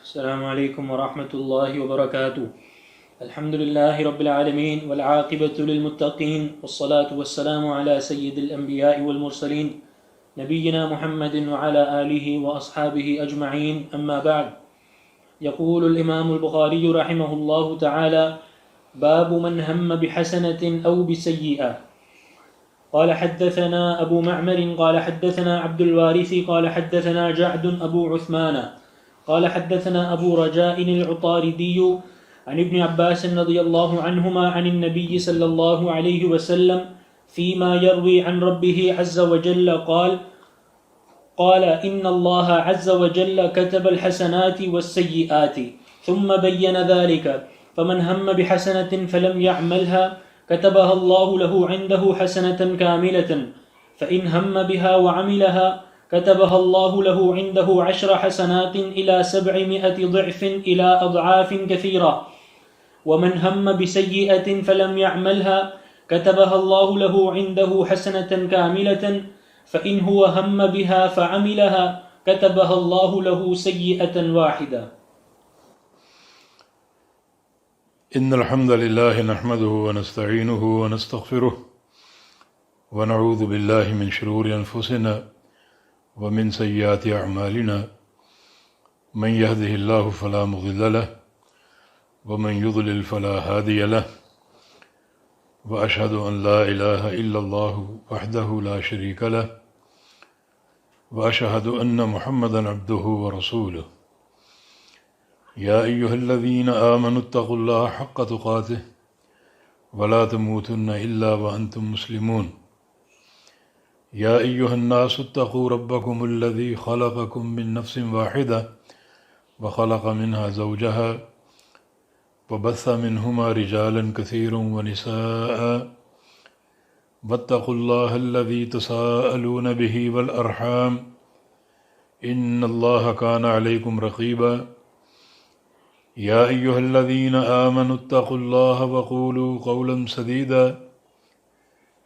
السلام عليكم ورحمة الله وبركاته. الحمد لله رب العالمين والعاقبة للمتقين والصلاة والسلام على سيد الأنبياء والمرسلين نبينا محمد وعلى آله وأصحابه أجمعين، أما بعد. يقول الإمام البخاري رحمه الله تعالى: باب من هم بحسنة أو بسيئة. قال حدثنا أبو معمر قال حدثنا عبد الوارث قال حدثنا جعد أبو عثمان قال حدثنا أبو رجاء العطاردي عن ابن عباس رضي الله عنهما عن النبي صلى الله عليه وسلم فيما يروي عن ربه عز وجل قال إن الله عز وجل كتب الحسنات والسيئات ثم بين ذلك، فمن هم بحسنة فلم يعملها كتبها الله له عنده حسنة كاملة، فإن هم بها وعملها كتبها الله له عنده 10 حسنات إلى 700 ضعف إلى أضعاف كثيرة، ومن هم بسيئة فلم يعملها كتبها الله له عنده حسنة كاملة، فإن هو هم بها فعملها كتبها الله له سيئة واحدة. إن الحمد لله نحمده ونستعينه ونستغفره ونعوذ بالله من شرور أنفسنا ومن سيئات أعمالنا، من يهده الله فلا مضل له ومن يضلل فلا هادي له، وأشهد أن لا إله إلا الله وحده لا شريك له، وأشهد أن محمدا عبده ورسوله. يا أيها الذين آمنوا اتقوا الله حق تقاته ولا تموتن إلا وأنتم مسلمون. يا أيها الناس اتقوا ربكم الذي خلقكم من نفس واحدة وخلق منها زوجها وبث منهما رجالا كثيرا ونساء، واتقوا الله الذي تساءلون به والأرحام إن الله كان عليكم رقيبا. يا أيها الذين آمنوا اتقوا الله وقولوا قولا سديدا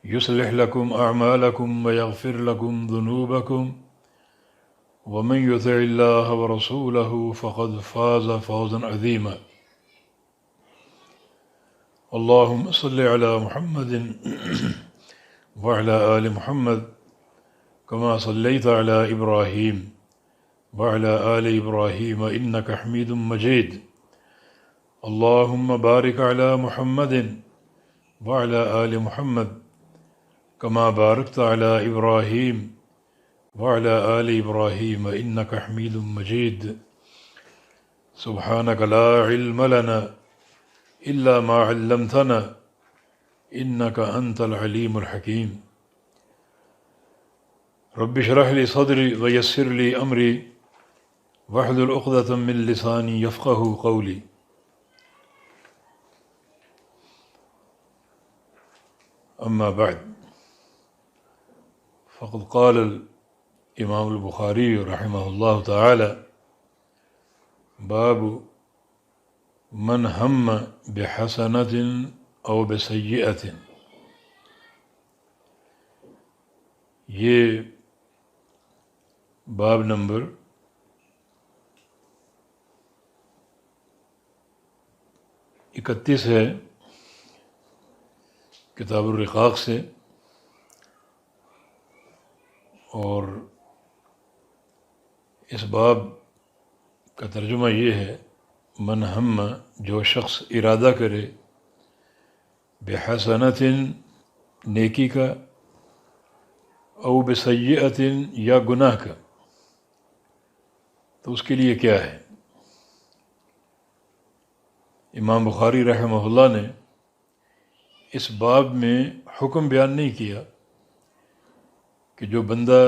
يصلح لكم أعمالكم ويغفر لكم ذنوبكم، ومن يطع الله ورسوله فقد فاز فوزا عظيما. اللهم صل على محمد وعلى آل محمد كما صليت على إبراهيم وعلى آل إبراهيم إنك حميد مجيد. اللهم بارك على محمد وعلى آل محمد كما باركت على إبراهيم وعلى آل إبراهيم إنك حميد مجيد. سبحانك لا علم لنا إلا ما علمتنا إنك أنت العليم الحكيم. رب اشرح لي صدري ويسر لي أمري واحلل عقدة من لساني يفقه قولي. أما بعد، فقد قال الإمام البخاري رحمه الله تعالى: باب من هم بحسنة أو بسيئة. یہ باب نمبر 31 ہے کتاب الرقاق سے، اور اس باب کا ترجمہ یہ ہے: من ہم، جو شخص ارادہ کرے، بحسنۃ، نیکی کا، او بسیئۃ، یا گناہ کا، تو اس کے لیے کیا ہے؟ امام بخاری رحمہ اللہ نے اس باب میں حکم بیان نہیں کیا کہ جو بندہ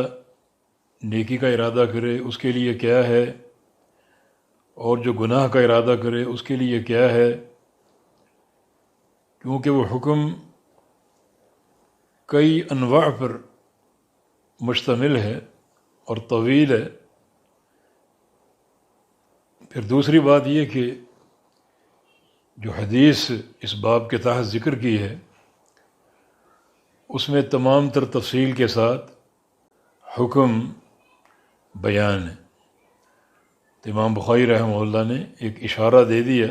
نیکی کا ارادہ کرے اس کے لیے کیا ہے، اور جو گناہ کا ارادہ کرے اس کے لیے کیا ہے، کیونکہ وہ حکم کئی انواع پر مشتمل ہے اور طویل ہے۔ پھر دوسری بات یہ کہ جو حدیث اس باب کے تحت ذکر کی ہے اس میں تمام تر تفصیل کے ساتھ حکم بیان ہے۔ تو تو امام بخاری رحمہ اللہ نے ایک اشارہ دے دیا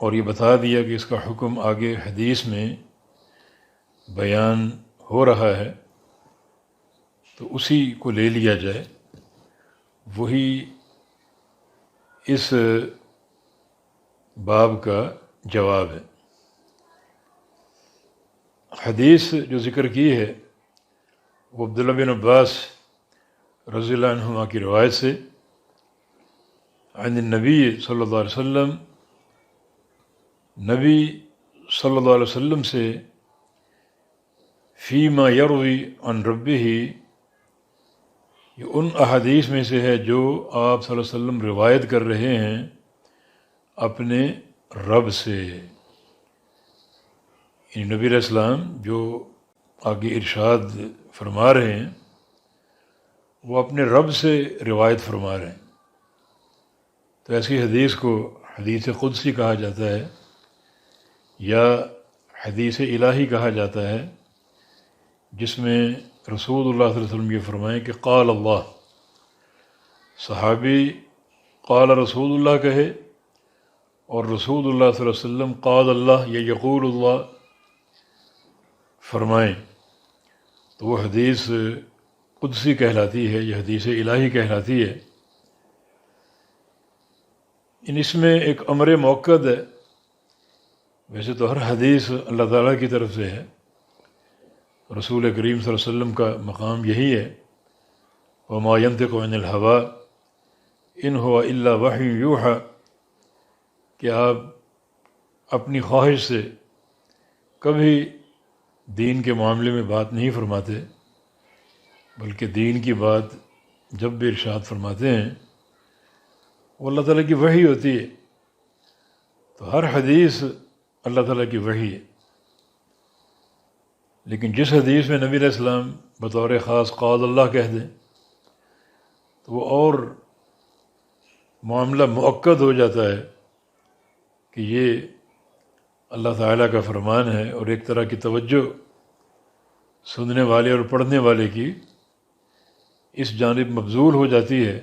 اور یہ بتا دیا کہ اس کا حکم آگے حدیث میں بیان ہو رہا ہے، تو اسی کو لے لیا جائے، وہی اس باب کا جواب ہے۔ حدیث جو ذکر کی ہے وہ عبداللہ بن عباس رضی اللہ عنہما کی روایت سے، عن النبی صلی اللہ علیہ وسلم، نبی صلی اللہ علیہ وسلم سے، فیما یروی عن ربہ، یہ ان احادیث میں سے ہے جو آپ صلی اللہ علیہ وسلم روایت کر رہے ہیں اپنے رب سے، یعنی نبی علیہ السلام جو آگے ارشاد فرما رہے ہیں وہ اپنے رب سے روایت فرما رہے ہیں۔ تو ایسی حدیث کو حدیث قدسی کہا جاتا ہے یا حدیث الہی کہا جاتا ہے، جس میں رسول اللہ صلی اللہ علیہ وسلم یہ فرمائیں کہ قال اللہ، صحابی قال رسول اللہ کہے اور رسول اللہ صلی اللہ علیہ وسلم قال اللہ یا یقول اللہ فرمائیں، تو وہ حدیث قدسی کہلاتی ہے، یہ حدیث الہی کہلاتی ہے۔ اس میں ایک امر موقد ہے، ویسے تو ہر حدیث اللہ تعالیٰ کی طرف سے ہے، رسول کریم صلی اللہ علیہ وسلم کا مقام یہی ہے، وما ينطق عن الهوى ان هو الا وحی یوحى، کہ آپ اپنی خواہش سے کبھی دین کے معاملے میں بات نہیں فرماتے، بلکہ دین کی بات جب بھی ارشاد فرماتے ہیں وہ اللہ تعالیٰ کی وحی ہوتی ہے۔ تو ہر حدیث اللہ تعالیٰ کی وحی ہے، لیکن جس حدیث میں نبی علیہ السلام بطور خاص قال اللہ کہہ دیں تو وہ اور معاملہ مؤکد ہو جاتا ہے کہ یہ اللہ تعالیٰ کا فرمان ہے، اور ایک طرح کی توجہ سننے والے اور پڑھنے والے کی اس جانب مبذول ہو جاتی ہے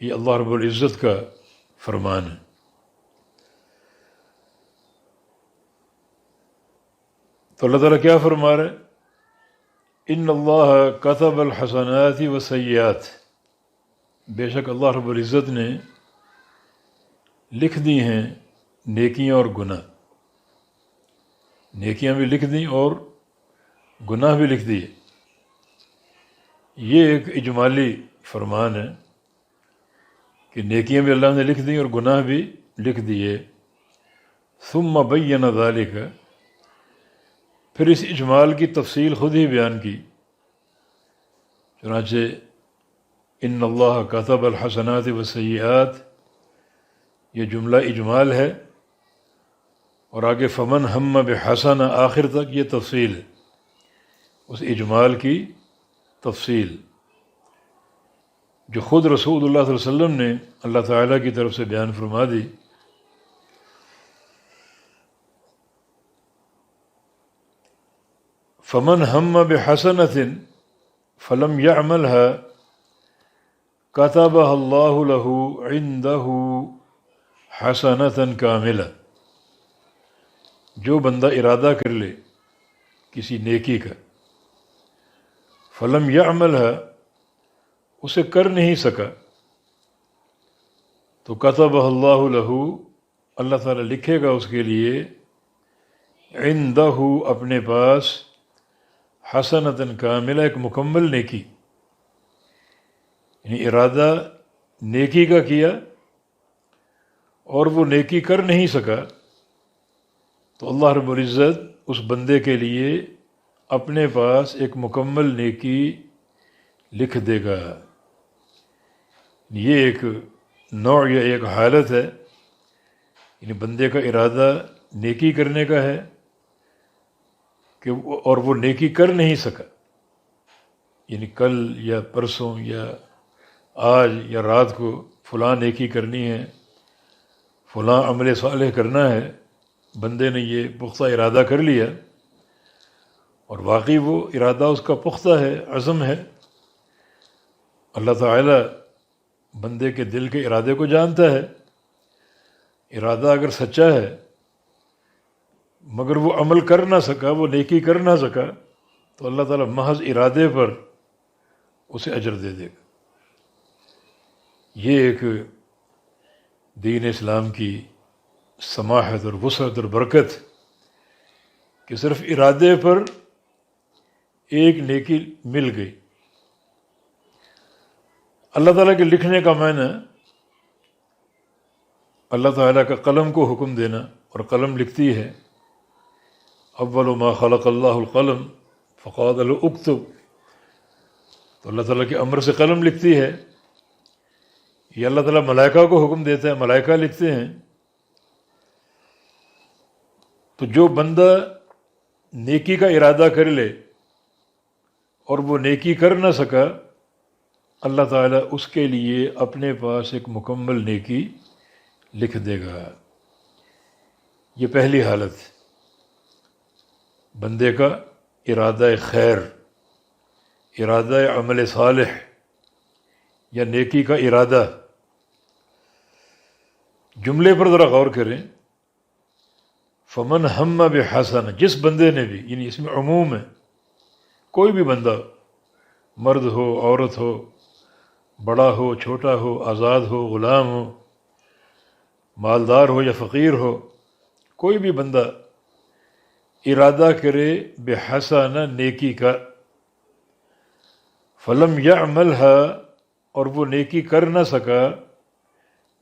کہ یہ اللہ رب العزت کا فرمان ہے۔ تو اللہ تعالیٰ کیا فرما رہے ہیں؟ ان اللہ کتب الحسنات والسیئات، بے شک اللہ رب العزت نے لکھ دی ہیں نیکیاں اور گناہ، نیکیاں بھی لکھ دیں اور گناہ بھی لکھ دیے۔ یہ ایک اجمالی فرمان ہے کہ نیکیاں بھی اللہ نے لکھ دیں اور گناہ بھی لکھ دیے۔ ثم بین ذالک، پھر اس اجمال کی تفصیل خود ہی بیان کی، چنانچہ ان اللہ کتب الحسنات والسیئات، یہ جملہ اجمال ہے، اور آگے فمن ہم بحسنہ آخر تک یہ تفصیل ہے، اس اجمال کی تفصیل جو خود رسول اللہ صلی اللہ علیہ وسلم نے اللہ تعالیٰ کی طرف سے بیان فرما دی۔ فمن ہم بحسنۃ فلم یعملها کتبها اللہ له عنده حسنۃ کاملہ، جو بندہ ارادہ کر لے کسی نیکی کا، فلم یعملها، اسے کر نہیں سکا، تو کتبها اللہ له، اللہ تعالیٰ لکھے گا اس کے لیے، عنده، اپنے پاس، حسنۃ کاملہ، ایک مکمل نیکی، یعنی ارادہ نیکی کا کیا اور وہ نیکی کر نہیں سکا، تو اللہ رب العزت اس بندے کے لیے اپنے پاس ایک مکمل نیکی لکھ دے گا۔ یہ ایک نوع یا ایک حالت ہے، یعنی بندے کا ارادہ نیکی کرنے کا ہے کہ وہ نیکی کر نہیں سکا، یعنی کل یا پرسوں یا آج یا رات کو فلاں نیکی کرنی ہے، فلاں عمل صالح کرنا ہے، بندے نے یہ پختہ ارادہ کر لیا اور واقعی وہ ارادہ اس کا پختہ ہے، عزم ہے، اللہ تعالیٰ بندے کے دل کے ارادے کو جانتا ہے. ارادہ اگر سچا ہے مگر وہ عمل کر نہ سکا، وہ نیکی کر نہ سکا، تو اللہ تعالیٰ محض ارادے پر اسے اجر دے دے گا. یہ ایک دین اسلام کی سماحت اور وسعت اور برکت کہ صرف ارادے پر ایک نیکی مل گئی. اللہ تعالیٰ کے لکھنے کا معنی اللہ تعالیٰ کا قلم کو حکم دینا، اور قلم لکھتی ہے. اول ما خلق اللہ القلم فقال له اکتب. تو اللہ تعالیٰ کے امر سے قلم لکھتی ہے. یہ اللہ تعالیٰ ملائکہ کو حکم دیتا ہے، ملائکہ لکھتے ہیں. تو جو بندہ نیکی کا ارادہ کر لے اور وہ نیکی کر نہ سکا، اللہ تعالیٰ اس کے لیے اپنے پاس ایک مکمل نیکی لکھ دے گا. یہ پہلی حالت، بندے کا ارادہ خیر، ارادہ عمل صالح یا نیکی کا ارادہ. جملے پر ذرا غور کریں. فمن ہم بحسن، جس بندے نے بھی، یعنی اس میں عموم ہے، کوئی بھی بندہ، مرد ہو، عورت ہو، بڑا ہو، چھوٹا ہو، آزاد ہو، غلام ہو، مالدار ہو یا فقیر ہو، کوئی بھی بندہ ارادہ کرے بحسنہ، نیکی کا، فلم یعملھا، اور وہ نیکی کر نہ سکا،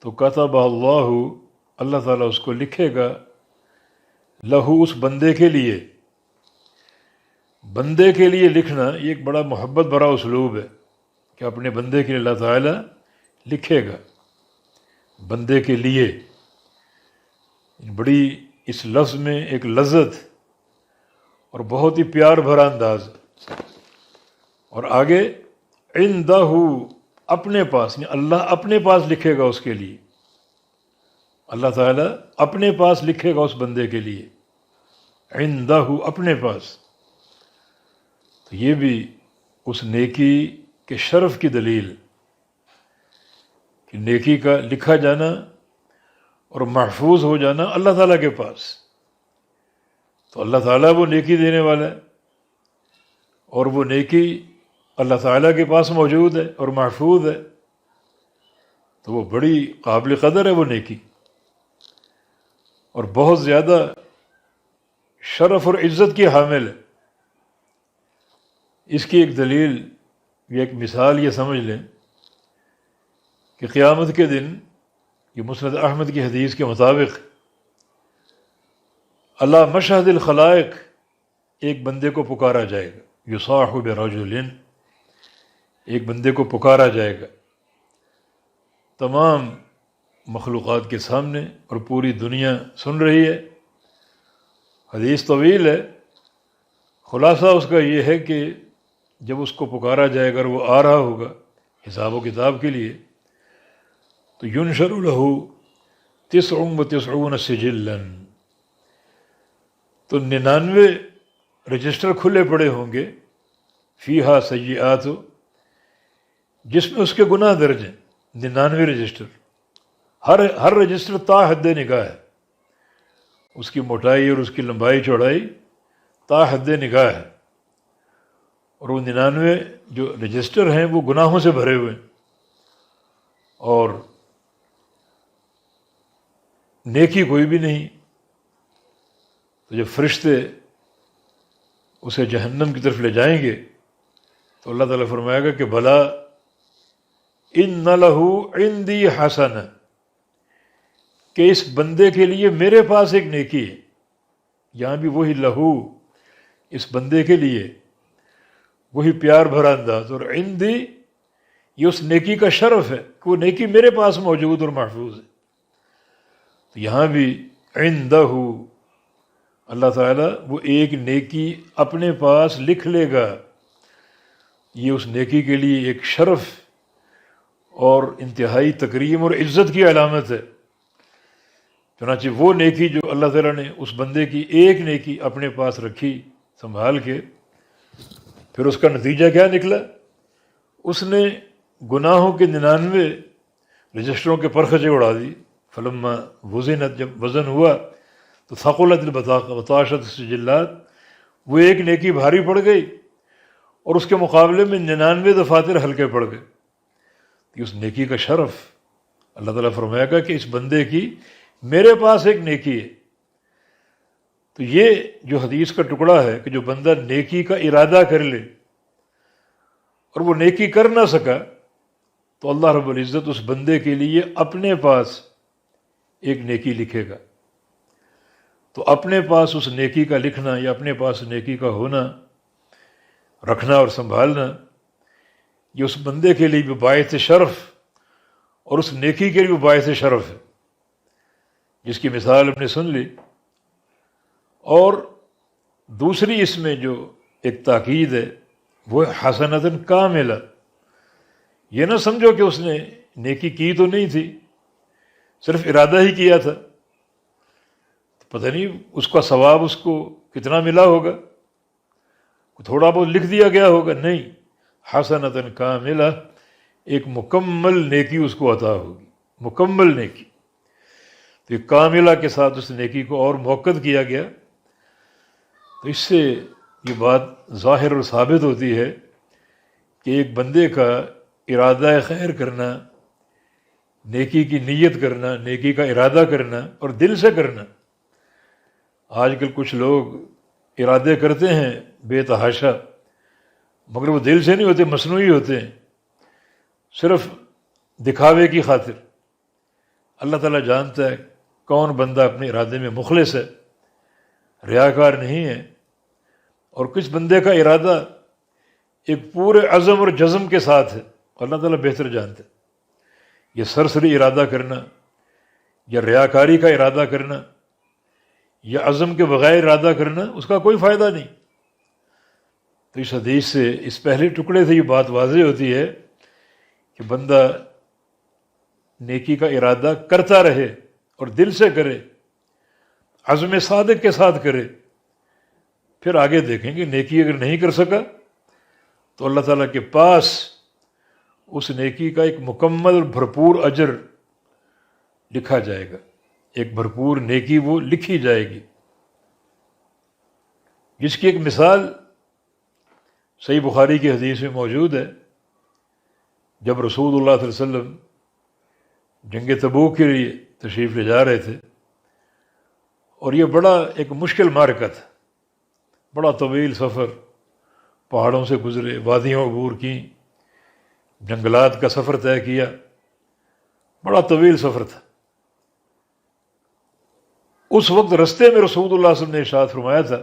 تو کتب اللہ، اللہ تعالیٰ اس کو لکھے گا، لہو، اس بندے کے لیے. بندے کے لیے لکھنا یہ ایک بڑا محبت بھرا اسلوب ہے کہ اپنے بندے کے لیے اللہ تعالیٰ لکھے گا. بندے کے لیے، بڑی اس لفظ میں ایک لذت اور بہت ہی پیار بھرا انداز. اور آگے عندہ، اپنے پاس، یعنی اللہ اپنے پاس لکھے گا اس کے لیے. اللہ تعالیٰ اپنے پاس لکھے گا اس بندے کے لیے، عندہ، اپنے پاس. تو یہ بھی اس نیکی کے شرف کی دلیل کہ نیکی کا لکھا جانا اور محفوظ ہو جانا اللہ تعالیٰ کے پاس. تو اللہ تعالیٰ وہ نیکی دینے والا ہے، اور وہ نیکی اللہ تعالیٰ کے پاس موجود ہے اور محفوظ ہے. تو وہ بڑی قابل قدر ہے وہ نیکی، اور بہت زیادہ شرف اور عزت کی حامل ہے. اس کی ایک دلیل یا ایک مثال یہ سمجھ لیں کہ قیامت کے دن، یہ مسند احمد کی حدیث کے مطابق، اللہ مشہد الخلائق، ایک بندے کو پکارا جائے گا. یصاح برجل، ایک بندے کو پکارا جائے گا تمام مخلوقات کے سامنے، اور پوری دنیا سن رہی ہے. حدیث طویل ہے، خلاصہ اس کا یہ ہے کہ جب اس کو پکارا جائے گا اور وہ آ رہا ہوگا حساب و کتاب کے لیے، تو ینشر لہ 99 سجلا، تو 99 رجسٹر کھلے پڑے ہوں گے، فیہا سیئات، جس میں اس کے گناہ درج ہیں. 99 رجسٹر، ہر رجسٹر تا حد نگاہ ہے، اس کی موٹائی اور اس کی لمبائی چوڑائی تا حد نگاہ ہے. اور وہ 99 جو رجسٹر ہیں وہ گناہوں سے بھرے ہوئے ہیں، اور نیکی کوئی بھی نہیں. تو جب فرشتے اسے جہنم کی طرف لے جائیں گے تو اللہ تعالیٰ فرمائے گا کہ بھلا ان لہ عندی حسنہ، کہ اس بندے کے لیے میرے پاس ایک نیکی ہے. یہاں بھی وہی لہو، اس بندے کے لیے، وہی پیار بھرا انداز. اور عندی، یہ اس نیکی کا شرف ہے کہ وہ نیکی میرے پاس موجود اور محفوظ ہے. تو یہاں بھی عندہ، اللہ تعالیٰ وہ ایک نیکی اپنے پاس لکھ لے گا. یہ اس نیکی کے لیے ایک شرف اور انتہائی تکریم اور عزت کی علامت ہے. چنانچہ وہ نیکی جو اللہ تعالیٰ نے اس بندے کی ایک نیکی اپنے پاس رکھی سنبھال کے، پھر اس کا نتیجہ کیا نکلا؟ اس نے گناہوں کے 99 رجسٹروں کے پرخچے اڑا دی. فلما وزنت، جب وزن ہوا تو ثقلت البطاشت السجلات، وہ ایک نیکی بھاری پڑ گئی اور اس کے مقابلے میں 99 دفاتر ہلکے پڑ گئے. کہ اس نیکی کا شرف اللہ تعالیٰ فرمایا گا کہ اس بندے کی میرے پاس ایک نیکی ہے. تو یہ جو حدیث کا ٹکڑا ہے کہ جو بندہ نیکی کا ارادہ کر لے اور وہ نیکی کر نہ سکا تو اللہ رب العزت اس بندے کے لیے اپنے پاس ایک نیکی لکھے گا. تو اپنے پاس اس نیکی کا لکھنا یا اپنے پاس نیکی کا ہونا، رکھنا اور سنبھالنا، یہ اس بندے کے لیے بھی باعث شرف اور اس نیکی کے لیے بھی باعث شرف ہے، جس کی مثال ہم نے سن لی. اور دوسری اس میں جو ایک تاکید ہے وہ حسنۃ کاملہ. یہ نہ سمجھو کہ اس نے نیکی کی تو نہیں تھی، صرف ارادہ ہی کیا تھا، پتہ نہیں اس کا ثواب اس کو کتنا ملا ہوگا، تھوڑا بہت لکھ دیا گیا ہوگا. نہیں، حسنۃ کاملہ، ایک مکمل نیکی اس کو عطا ہوگی، مکمل نیکی. تو یہ کاملہ کے ساتھ اس نیکی کو اور موقت کیا گیا. تو اس سے یہ بات ظاہر اور ثابت ہوتی ہے کہ ایک بندے کا ارادہ خیر کرنا، نیکی کی نیت کرنا، نیکی کا ارادہ کرنا اور دل سے کرنا. آج کل کچھ لوگ ارادے کرتے ہیں بے تحاشا، مگر وہ دل سے نہیں ہوتے، مصنوعی ہوتے ہیں، صرف دکھاوے کی خاطر. اللہ تعالیٰ جانتا ہے کون بندہ اپنے ارادے میں مخلص ہے، ریاکار نہیں ہے، اور کس بندے کا ارادہ ایک پورے عزم اور جزم کے ساتھ ہے. اللہ تعالیٰ بہتر جانتا ہے. یہ سرسری ارادہ کرنا یا ریاکاری کا ارادہ کرنا یا عزم کے بغیر ارادہ کرنا، اس کا کوئی فائدہ نہیں. تو اس حدیث سے، اس پہلے ٹکڑے سے یہ بات واضح ہوتی ہے کہ بندہ نیکی کا ارادہ کرتا رہے اور دل سے کرے، عزم صادق کے ساتھ کرے. پھر آگے دیکھیں گے نیکی اگر نہیں کر سکا تو اللہ تعالیٰ کے پاس اس نیکی کا ایک مکمل اور بھرپور اجر لکھا جائے گا. ایک بھرپور نیکی وہ لکھی جائے گی، جس کی ایک مثال صحیح بخاری کی حدیث میں موجود ہے. جب رسول اللہ صلی اللہ علیہ وسلم جنگ تبوک کے لیے تشریف لے جا رہے تھے، اور یہ بڑا ایک مشکل معرکہ تھا، بڑا طویل سفر، پہاڑوں سے گزرے، وادیوں عبور کی، جنگلات کا سفر طے کیا، بڑا طویل سفر تھا. اس وقت رستے میں رسول اللہ صلی اللہ علیہ وسلم نے ارشاد فرمایا تھا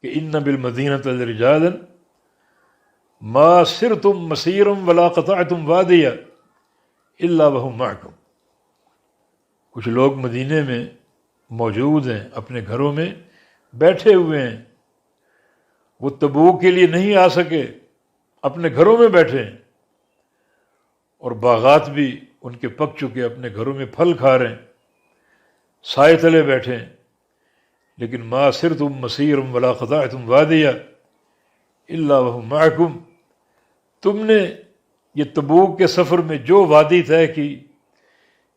کہ ان بالمدینۃ لرجالا ما سرتم مسیرا ولا قطعتم وادیا الا وهم معکم. کچھ لوگ مدینے میں موجود ہیں، اپنے گھروں میں بیٹھے ہوئے ہیں، وہ تبوک کے لیے نہیں آ سکے، اپنے گھروں میں بیٹھے ہیں، اور باغات بھی ان کے پک چکے، اپنے گھروں میں پھل کھا رہے ہیں، سائے تلے بیٹھے ہیں. لیکن ما سرتم مسیرا ولا قطعتم وادیا الا وهم معکم، تم نے یہ تبوک کے سفر میں جو وادی طے کی،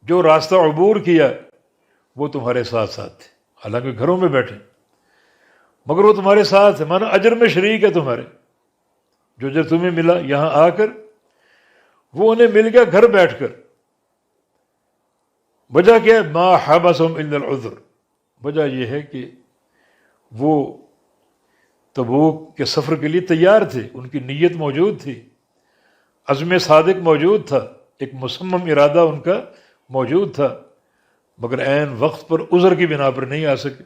جو راستہ عبور کیا، وہ تمہارے ساتھ ساتھ تھے. حالانکہ گھروں میں بیٹھے، مگر وہ تمہارے ساتھ ہے، مانا اجر میں شریک ہے تمہارے. جو اجر تمہیں ملا یہاں آ کر، وہ انہیں مل گیا گھر بیٹھ کر. وجہ کیا ہے؟ ما حبسهم الا العذر. وجہ یہ ہے کہ وہ تبوک کے سفر کے لیے تیار تھے، ان کی نیت موجود تھی، عزم صادق موجود تھا، ایک مصمم ارادہ ان کا موجود تھا، مگر عین وقت پر عذر کی بنا پر نہیں آ سکے.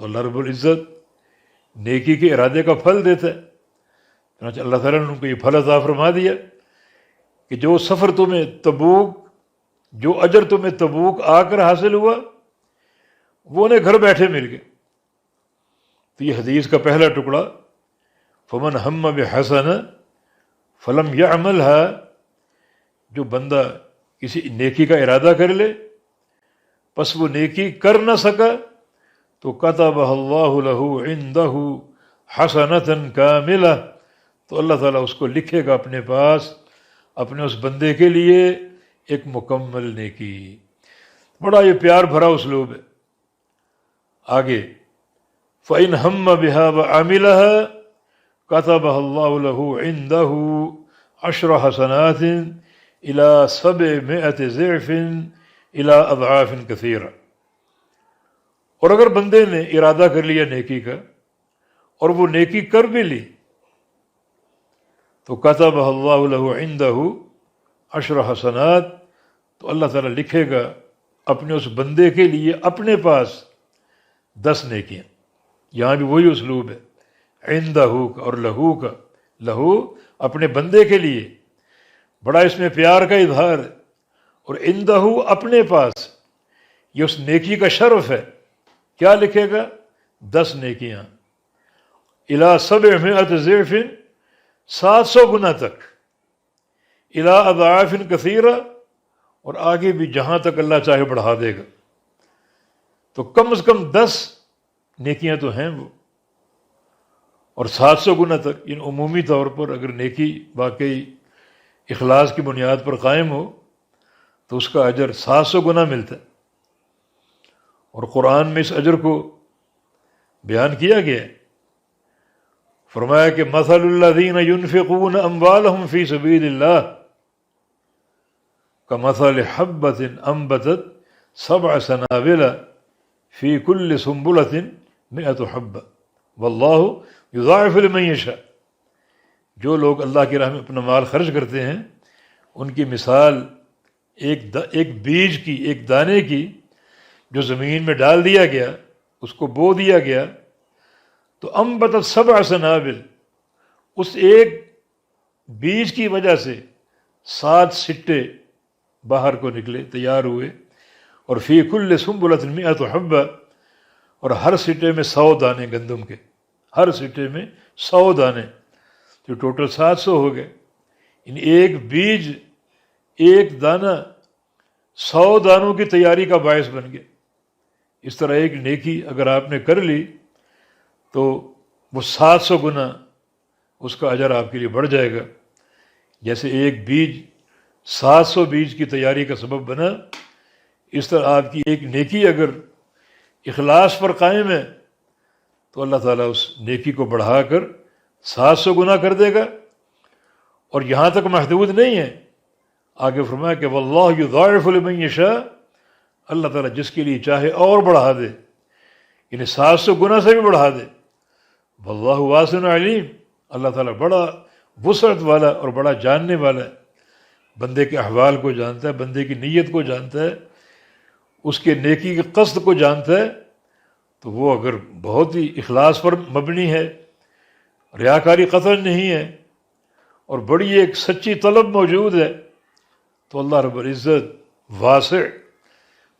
تو اللہ رب العزت نیکی کے ارادے کا پھل دیتا ہے. چنانچہ اللہ تعالیٰ نے ان کو یہ پھل عطا فرما دیا کہ جو سفر تمہیں تبوک، جو اجر تمہیں تبوک آ کر حاصل ہوا، وہ انہیں گھر بیٹھے مل گئے. تو یہ حدیث کا پہلا ٹکڑا، فمن ہم بحسنہ فلم یعملها، جو بندہ کسی نیکی کا ارادہ کر لے پس وہ نیکی کر نہ سکا تو کتبہ اللہ لہ عندہ حسنۃ کاملہ، تو اللہ تعالیٰ اس کو لکھے گا اپنے پاس اپنے اس بندے کے لیے ایک مکمل نیکی. بڑا یہ پیار بھرا اسلوب ہے. آگے فَإِنْ هَمَّ بِهَا وَعَمِلَهَا كَتَبَهَا اللَّهُ لَهُ عِنْدَهُ 10 حسنات إِلَى 700 ضِعْفٍ إِلَى أَضْعَافٍ كَثِيرَةٍ. اور اگر بندے نے ارادہ کر لیا نیکی کا اور وہ نیکی کر بھی لی تو كَتَبَهَا اللَّهُ لَهُ عِنْدَهُ 10 حسنات، تو اللہ تعالیٰ لکھے گا اپنے اس بندے کے لیے اپنے پاس 10 نیکیاں. یہاں بھی وہی اسلوب ہے، عندہ کا اور لہو کا. لہو اپنے بندے کے لیے، بڑا اس میں پیار کا اظہار ہے. اور عندہ اپنے پاس، یہ اس نیکی کا شرف ہے. کیا لکھے گا؟ 10 نیکیاں. الی 700 ضعف، 700 گنا تک. الی اضعاف کثیرہ، اور آگے بھی جہاں تک اللہ چاہے بڑھا دے گا. تو کم از کم 10 نیکیاں تو ہیں وہ، اور 700 گنا تک. ان عمومی طور پر اگر نیکی واقعی اخلاص کی بنیاد پر قائم ہو تو اس کا اجر 700 گنا ملتا ہے. اور قرآن میں اس اجر کو بیان کیا گیا ہے. فرمایا کہ مثل الذین ينفقون اموالهم فی سبیل اللہ کمثل حبۃ انبتت 7 سنابل فی کل سنبلۃ 100 حبۃ واللہ یضاعف لمن یشاء. جو لوگ اللہ کی راہ میں اپنا مال خرچ کرتے ہیں ان کی مثال ایک بیج کی، ایک دانے کی جو زمین میں ڈال دیا گیا، اس کو بو دیا گیا تو انبتت 7 سنابل، اس ایک بیج کی وجہ سے 7 سٹے باہر کو نکلے، تیار ہوئے. اور فی کل سنبلۃ 100 حبۃ، اور ہر سٹے میں 100 دانے گندم کے، ہر سٹے میں 100 دانے، تو ٹوٹل 700 ہو گئے. ان ایک بیج، ایک دانہ 100 دانوں کی تیاری کا باعث بن گیا. اس طرح ایک نیکی اگر آپ نے کر لی تو وہ 700 گنا اس کا اجر آپ کے لیے بڑھ جائے گا. جیسے ایک بیج 700 بیج کی تیاری کا سبب بنا، اس طرح آپ کی ایک نیکی اگر اخلاص پر قائم ہے تو اللہ تعالیٰ اس نیکی کو بڑھا کر 700 گنا کر دے گا. اور یہاں تک محدود نہیں ہے، آگے فرمایا کہ واللہ یضاعف لمن یشاء، اللہ تعالیٰ جس کے لیے چاہے اور بڑھا دے، یعنی 700 گنا سے بھی بڑھا دے. واللہ واسع علیم، اللہ تعالیٰ بڑا وسعت والا اور بڑا جاننے والا ہے. بندے کے احوال کو جانتا ہے، بندے کی نیت کو جانتا ہے، اس کے نیکی کے قصد کو جانتا ہے. تو وہ اگر بہت ہی اخلاص پر مبنی ہے، ریاکاری قطعاً نہیں ہے، اور بڑی ایک سچی طلب موجود ہے، تو اللہ رب العزت واسع،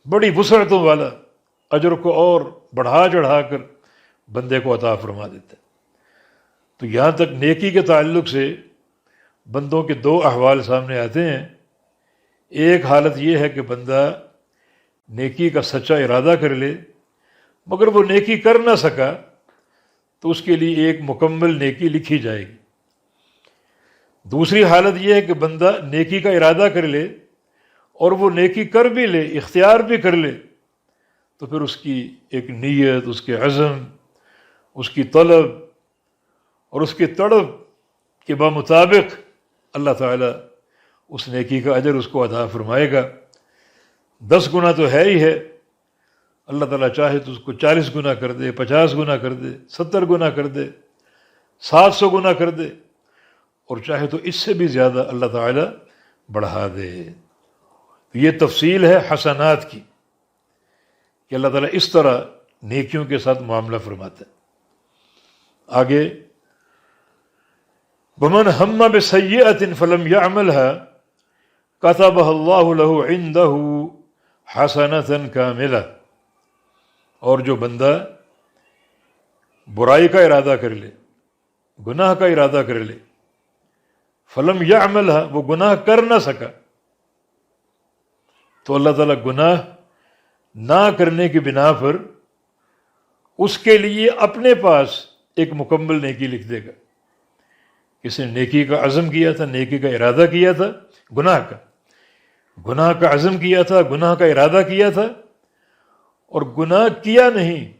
بڑی وسعتوں والا، اجر کو اور بڑھا چڑھا کر بندے کو عطا فرما دیتا ہے. تو یہاں تک نیکی کے تعلق سے بندوں کے 2 احوال سامنے آتے ہیں. ایک حالت یہ ہے کہ بندہ نیکی کا سچا ارادہ کر لے مگر وہ نیکی کر نہ سکا تو اس کے لیے ایک مکمل نیکی لکھی جائے گی. دوسری حالت یہ ہے کہ بندہ نیکی کا ارادہ کر لے اور وہ نیکی کر بھی لے، اختیار بھی کر لے، تو پھر اس کی ایک نیت، اس کے عزم، اس کی طلب اور اس کی تڑپ کے بمطابق اللہ تعالیٰ اس نیکی کا اجر اس کو عطا فرمائے گا. 10 گنا تو ہے ہی ہے، اللہ تعالیٰ چاہے تو اس کو 40 گنا کر دے، 50 گنا کر دے، 70 گنا کر دے، 700 گنا کر دے، اور چاہے تو اس سے بھی زیادہ اللہ تعالیٰ بڑھا دے. تو یہ تفصیل ہے حسنات کی کہ اللہ تعالیٰ اس طرح نیکیوں کے ساتھ معاملہ فرماتا ہے. آگے وَمَنْ هَمَّ بِسَيِّئَةٍ فَلَمْ يَعْمَلْهَا كَتَبَهَا اللَّهُ لَهُ عِنْدَهُ حَسَنَةً كَامِلَةً. اور جو بندہ برائی کا ارادہ کر لے، گناہ کا ارادہ کر لے، فلم يعملها، وہ گناہ کر نہ سکا، تو اللہ تعالیٰ گناہ نہ کرنے کی بنا پر اس کے لیے اپنے پاس ایک مکمل نیکی لکھ دے گا. کسی نے نیکی کا عزم کیا تھا، نیکی کا ارادہ کیا تھا، گناہ کا عزم کیا تھا، گناہ کا ارادہ کیا تھا اور گناہ کیا نہیں،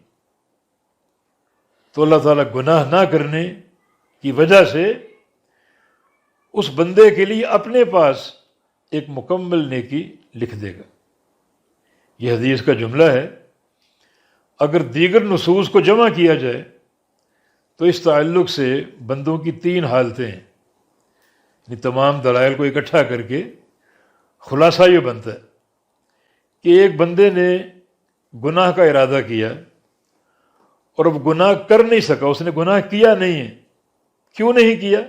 تو اللہ تعالیٰ گناہ نہ کرنے کی وجہ سے اس بندے کے لیے اپنے پاس ایک مکمل نیکی لکھ دے گا۔ یہ حدیث کا جملہ ہے۔ اگر دیگر نصوص کو جمع کیا جائے تو اس تعلق سے بندوں کی 3 حالتیں ہیں، یعنی تمام دلائل کو اکٹھا کر کے خلاصہ یہ بنتا ہے کہ ایک بندے نے گناہ کا ارادہ کیا اور اب گناہ کر نہیں سکا، اس نے گناہ کیا نہیں ہے۔ کیوں نہیں کیا؟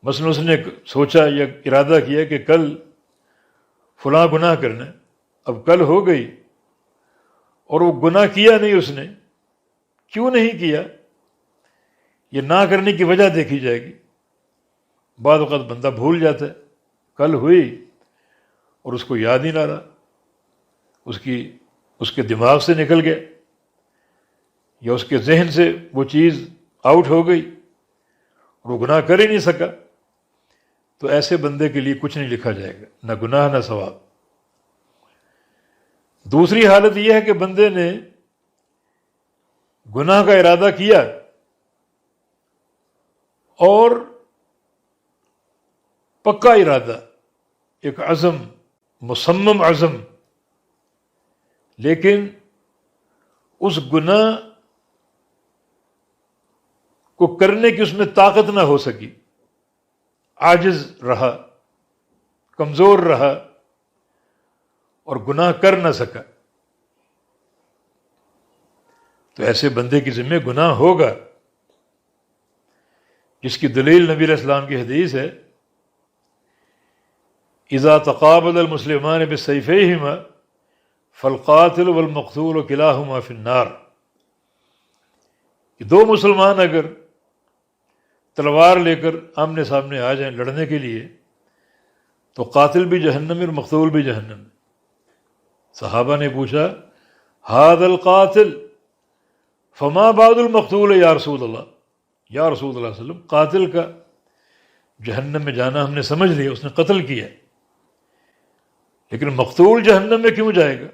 مثلا اس نے سوچا یا ارادہ کیا کہ کل فلاں گناہ کرنا ہے، اب کل ہو گئی اور وہ گناہ کیا نہیں، اس نے کیوں نہیں کیا؟ یہ نہ کرنے کی وجہ دیکھی جائے گی۔ بعض وقت بندہ بھول جاتا ہے، کل ہوئی اور اس کو یاد ہی نہ رہا، اس کے دماغ سے نکل گیا یا اس کے ذہن سے وہ چیز آؤٹ ہو گئی اور وہ گناہ کر ہی نہیں سکا، تو ایسے بندے کے لیے کچھ نہیں لکھا جائے گا، نہ گناہ نہ ثواب۔ دوسری حالت یہ ہے کہ بندے نے گناہ کا ارادہ کیا اور پکا ارادہ، ایک عزم، مصمم عزم، لیکن اس گناہ کو کرنے کی اس میں طاقت نہ ہو سکی، عاجز رہا، کمزور رہا اور گناہ کر نہ سکا، تو ایسے بندے کی ذمہ گناہ ہوگا، جس کی دلیل نبی علیہ السلام کی حدیث ہے، اذا تقابل المسلمان بسیفیہما فالقاتل والمقتول کلاہما فی النار، کہ 2 مسلمان اگر تلوار لے کر آمنے سامنے آ جائیں لڑنے کے لیے تو قاتل بھی جہنم اور مقتول بھی جہنم۔ صحابہ نے پوچھا ھذا القاتل فما بعد المقتول یا رسول اللہ، یا رسول اللہ صلی اللہ علیہ وسلم، قاتل کا جہنم میں جانا ہم نے سمجھ لیا، اس نے قتل کیا، لیکن مقتول جہنم میں کیوں جائے گا؟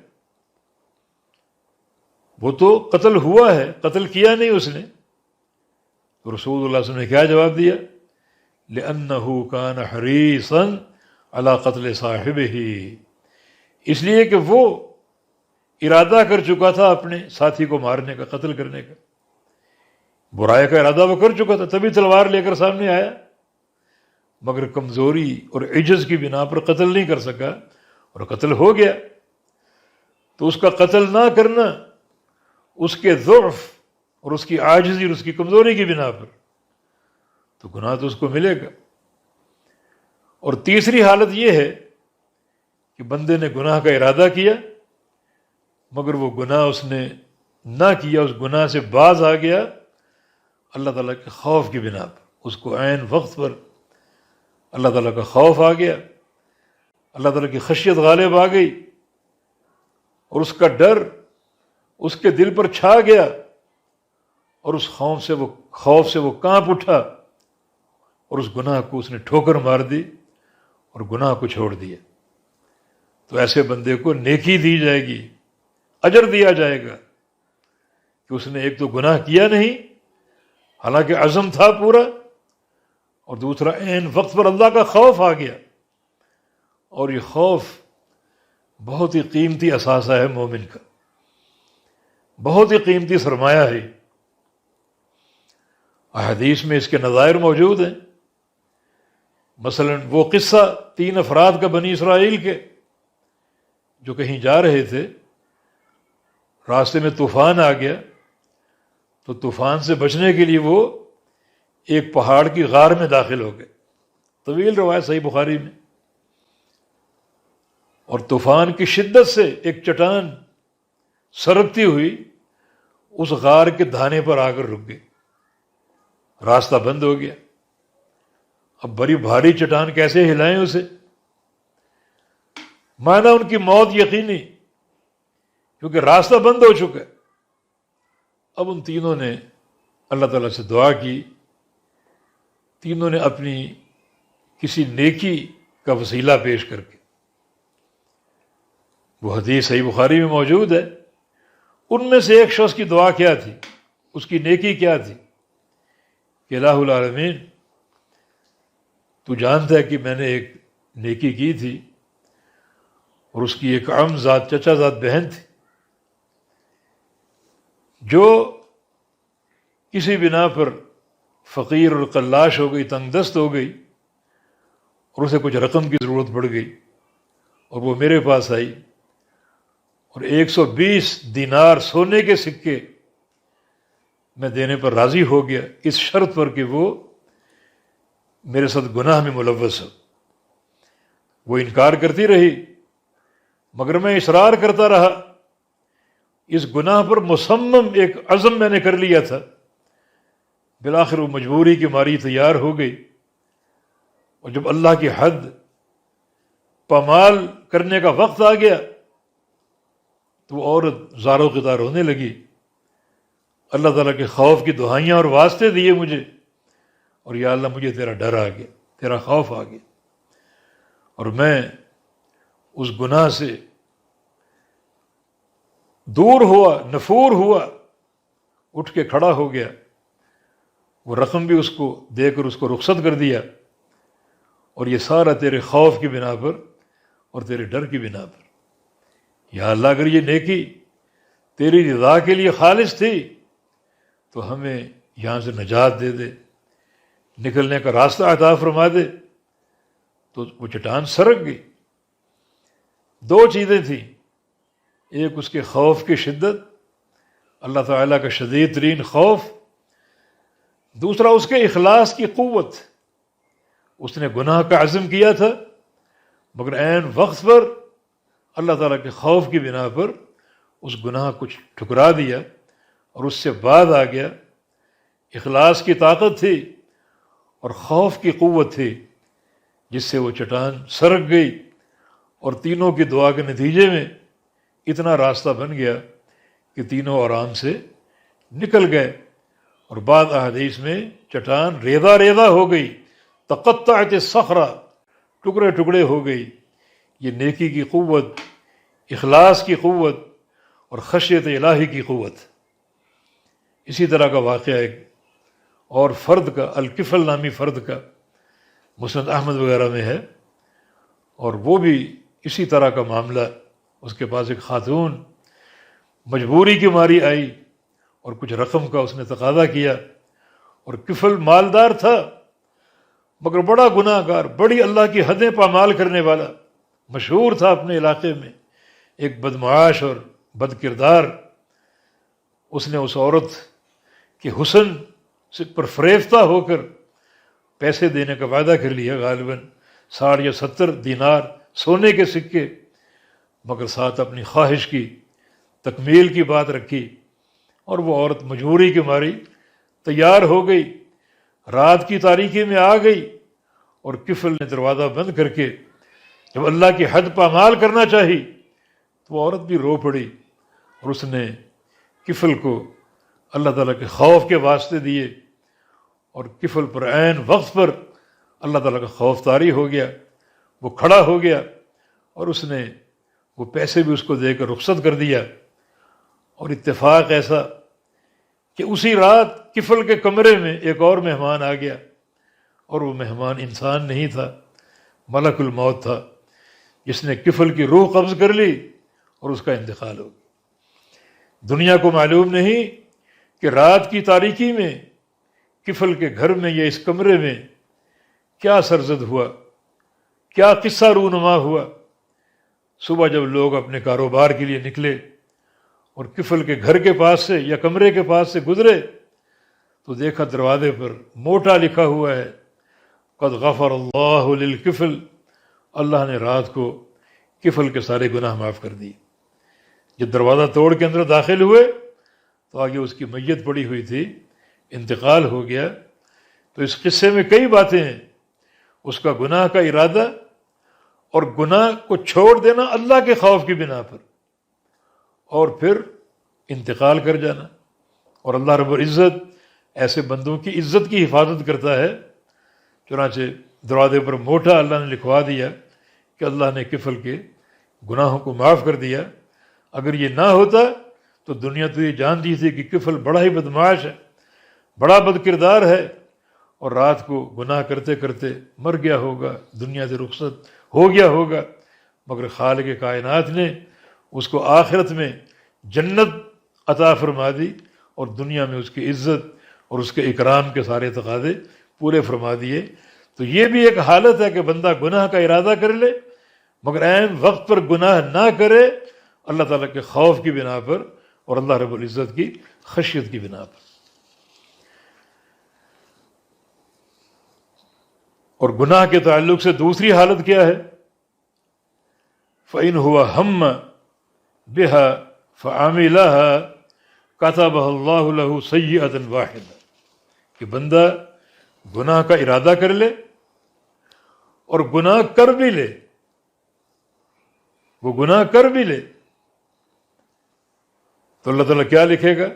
وہ تو قتل ہوا ہے، قتل کیا نہیں اس نے۔ تو رسول اللہ صلی اللہ علیہ وسلم نے کیا جواب دیا؟ لأنه كان حریصا على قتل صاحبه، اس لیے کہ وہ ارادہ کر چکا تھا اپنے ساتھی کو مارنے کا، قتل کرنے کا، برائی کا ارادہ وہ کر چکا تھا، تبھی تلوار لے کر سامنے آیا، مگر کمزوری اور عجز کی بنا پر قتل نہیں کر سکا اور قتل ہو گیا۔ تو اس کا قتل نہ کرنا اس کے ضعف اور اس کی عاجزی اور اس کی کمزوری کی بنا پر، تو گناہ تو اس کو ملے گا۔ اور تیسری حالت یہ ہے کہ بندے نے گناہ کا ارادہ کیا مگر وہ گناہ اس نے نہ کیا، اس گناہ سے باز آ گیا اللہ تعالیٰ کے خوف کی بنا پر، اس کو عین وقت پر اللہ تعالیٰ کا خوف آ گیا، اللہ تعالیٰ کی خشیت غالب آ گئی اور اس کا ڈر اس کے دل پر چھا گیا اور اس خوف سے وہ کانپ اٹھا اور اس گناہ کو اس نے ٹھوکر مار دی اور گناہ کو چھوڑ دیا۔ تو ایسے بندے کو نیکی دی جائے گی، اجر دیا جائے گا کہ اس نے ایک تو گناہ کیا نہیں حالانکہ عزم تھا پورا، اور دوسرا عین وقت پر اللہ کا خوف آ گیا، اور یہ خوف بہت ہی قیمتی اثاثہ ہے مومن کا، بہت ہی قیمتی سرمایہ ہے۔ احادیث میں اس کے نظائر موجود ہیں، مثلا وہ قصہ 3 افراد کا بنی اسرائیل کے جو کہیں جا رہے تھے، راستے میں طوفان آ گیا، تو طوفان سے بچنے کے لیے وہ ایک پہاڑ کی غار میں داخل ہو گئے، طویل روایت صحیح بخاری میں، اور طوفان کی شدت سے ایک چٹان سرکتی ہوئی اس غار کے دھانے پر آ کر رک گئی، راستہ بند ہو گیا۔ اب بڑی بھاری چٹان کیسے ہلائیں اسے؟ مانا ان کی موت یقینی، کیونکہ راستہ بند ہو چکا ہے۔ اب ان تینوں نے اللہ تعالیٰ سے دعا کی، تینوں نے اپنی کسی نیکی کا وسیلہ پیش کر کے. وہ حدیث صحیح بخاری میں موجود ہے. ان میں سے ایک شخص کی دعا کیا تھی، اس کی نیکی کیا تھی کہ الہ العالمین تو جانتا ہے کہ میں نے ایک نیکی کی تھی اور اس کی ایک عم ذات چچا ذات بہن تھی جو کسی بنا پر فقیر اور قلاش ہو گئی، تنگ دست ہو گئی اور اسے کچھ رقم کی ضرورت پڑ گئی اور وہ میرے پاس آئی اور 120 دینار سونے کے سکے میں دینے پر راضی ہو گیا، اس شرط پر کہ وہ میرے ساتھ گناہ میں ملوث ہو. وہ انکار کرتی رہی مگر میں اصرار کرتا رہا. اس گناہ پر مصمم ایک عزم میں نے کر لیا تھا. بالآخر وہ مجبوری کی ماری تیار ہو گئی اور جب اللہ کی حد پامال کرنے کا وقت آ گیا تو وہ عورت زار و قطار رونے لگی. اللہ تعالیٰ کے خوف کی دہائیاں اور واسطے دیے مجھے، اور یا اللہ مجھے تیرا ڈر آ گیا، تیرا خوف آ گیا، اور میں اس گناہ سے دور ہوا، نفور ہوا، اٹھ کے کھڑا ہو گیا. وہ رقم بھی اس کو دے کر اس کو رخصت کر دیا، اور یہ سارا تیرے خوف کی بنا پر اور تیرے ڈر کی بنا پر. یا اللہ اگر یہ نیکی تیری رضا کے لیے خالص تھی تو ہمیں یہاں سے نجات دے دے، نکلنے کا راستہ عطا فرما دے. تو وہ چٹان سرک گئی. دو چیزیں تھیں، ایک اس کے خوف کی شدت، اللہ تعالیٰ کا شدید ترین خوف، دوسرا اس کے اخلاص کی قوت. اس نے گناہ کا عزم کیا تھا مگر عین وقت پر اللہ تعالیٰ کے خوف کی بنا پر اس گناہ کو ٹھکرا دیا اور اس سے بعد آ گیا. اخلاص کی طاقت تھی اور خوف کی قوت تھی جس سے وہ چٹان سرک گئی، اور تینوں کی دعا کے نتیجے میں اتنا راستہ بن گیا کہ تینوں آرام سے نکل گئے. اور بعض احادیث میں چٹان ریزہ ریزہ ہو گئی، تقطعت الصخرہ، ٹکڑے ٹکڑے ہو گئی. یہ نیکی کی قوت، اخلاص کی قوت اور خشیت الہی کی قوت. اسی طرح کا واقعہ ایک اور فرد کا، الکفل نامی فرد کا، مسند احمد وغیرہ میں ہے، اور وہ بھی اسی طرح کا معاملہ. اس کے پاس ایک خاتون مجبوری کی ماری آئی اور کچھ رقم کا اس نے تقاضا کیا، اور کفل مالدار تھا مگر بڑا گناہ گار، بڑی اللہ کی حدیں پامال کرنے والا، مشہور تھا اپنے علاقے میں، ایک بدمعاش اور بد کردار. اس نے اس عورت کے حسن سے پر فریفتہ ہو کر پیسے دینے کا وعدہ کر لیا، غالباً 60 یا 70 دینار سونے کے سکے، مگر ساتھ اپنی خواہش کی تکمیل کی بات رکھی، اور وہ عورت مجبوری کی ماری تیار ہو گئی، رات کی تاریکی میں آ گئی، اور کفل نے دروازہ بند کر کے جب اللہ کی حد پامال کرنا چاہی تو وہ عورت بھی رو پڑی، اور اس نے کفل کو اللہ تعالیٰ کے خوف کے واسطے دیے، اور کفل پر عین وقت پر اللہ تعالیٰ کا خوف طاری ہو گیا. وہ کھڑا ہو گیا اور اس نے وہ پیسے بھی اس کو دے کر رخصت کر دیا. اور اتفاق ایسا کہ اسی رات کفل کے کمرے میں ایک اور مہمان آ گیا، اور وہ مہمان انسان نہیں تھا، ملک الموت تھا، جس نے کفل کی روح قبض کر لی اور اس کا انتقال ہو گیا. دنیا کو معلوم نہیں کہ رات کی تاریکی میں کفل کے گھر میں یا اس کمرے میں کیا سرزد ہوا، کیا قصہ رونما ہوا. صبح جب لوگ اپنے کاروبار کے لیے نکلے اور کفل کے گھر کے پاس سے یا کمرے کے پاس سے گزرے تو دیکھا دروازے پر موٹا لکھا ہوا ہے، قد غفر اللہ للکفل، اللہ نے رات کو کفل کے سارے گناہ معاف کر دیے. جب دروازہ توڑ کے اندر داخل ہوئے تو آگے اس کی میت پڑی ہوئی تھی، انتقال ہو گیا. تو اس قصے میں کئی باتیں ہیں، اس کا گناہ کا ارادہ اور گناہ کو چھوڑ دینا اللہ کے خوف کی بنا پر، اور پھر انتقال کر جانا. اور اللہ رب العزت ایسے بندوں کی عزت کی حفاظت کرتا ہے. چنانچہ دروازے پر موٹا اللہ نے لکھوا دیا کہ اللہ نے کفل کے گناہوں کو معاف کر دیا۔ اگر یہ نہ ہوتا تو دنیا تو یہ جانتی تھی کہ کفل بڑا ہی بدمعاش ہے، بڑا بد کردار ہے، اور رات کو گناہ کرتے کرتے مر گیا ہوگا، دنیا سے رخصت ہو گیا ہوگا۔ مگر خالق کائنات نے اس کو آخرت میں جنت عطا فرما دی، اور دنیا میں اس کی عزت اور اس کے اکرام کے سارے تقاضے پورے فرما دیے۔ تو یہ بھی ایک حالت ہے کہ بندہ گناہ کا ارادہ کر لے مگر عین وقت پر گناہ نہ کرے، اللہ تعالیٰ کے خوف کی بنا پر اور اللہ رب العزت کی خشیت کی بنا پر۔ اور گناہ کے تعلق سے دوسری حالت کیا ہے؟ فَإِنْ هُوَ هَمَّ بِهَا فَعَمِلَهَا كَتَبَهَا اللَّهُ لَهُ سَيِّئَةً وَاحِدَةً، کہ بندہ گناہ کا ارادہ کر لے اور گناہ کر بھی لے، وہ گناہ کر بھی لے، تو اللہ تعالیٰ کیا لکھے گا؟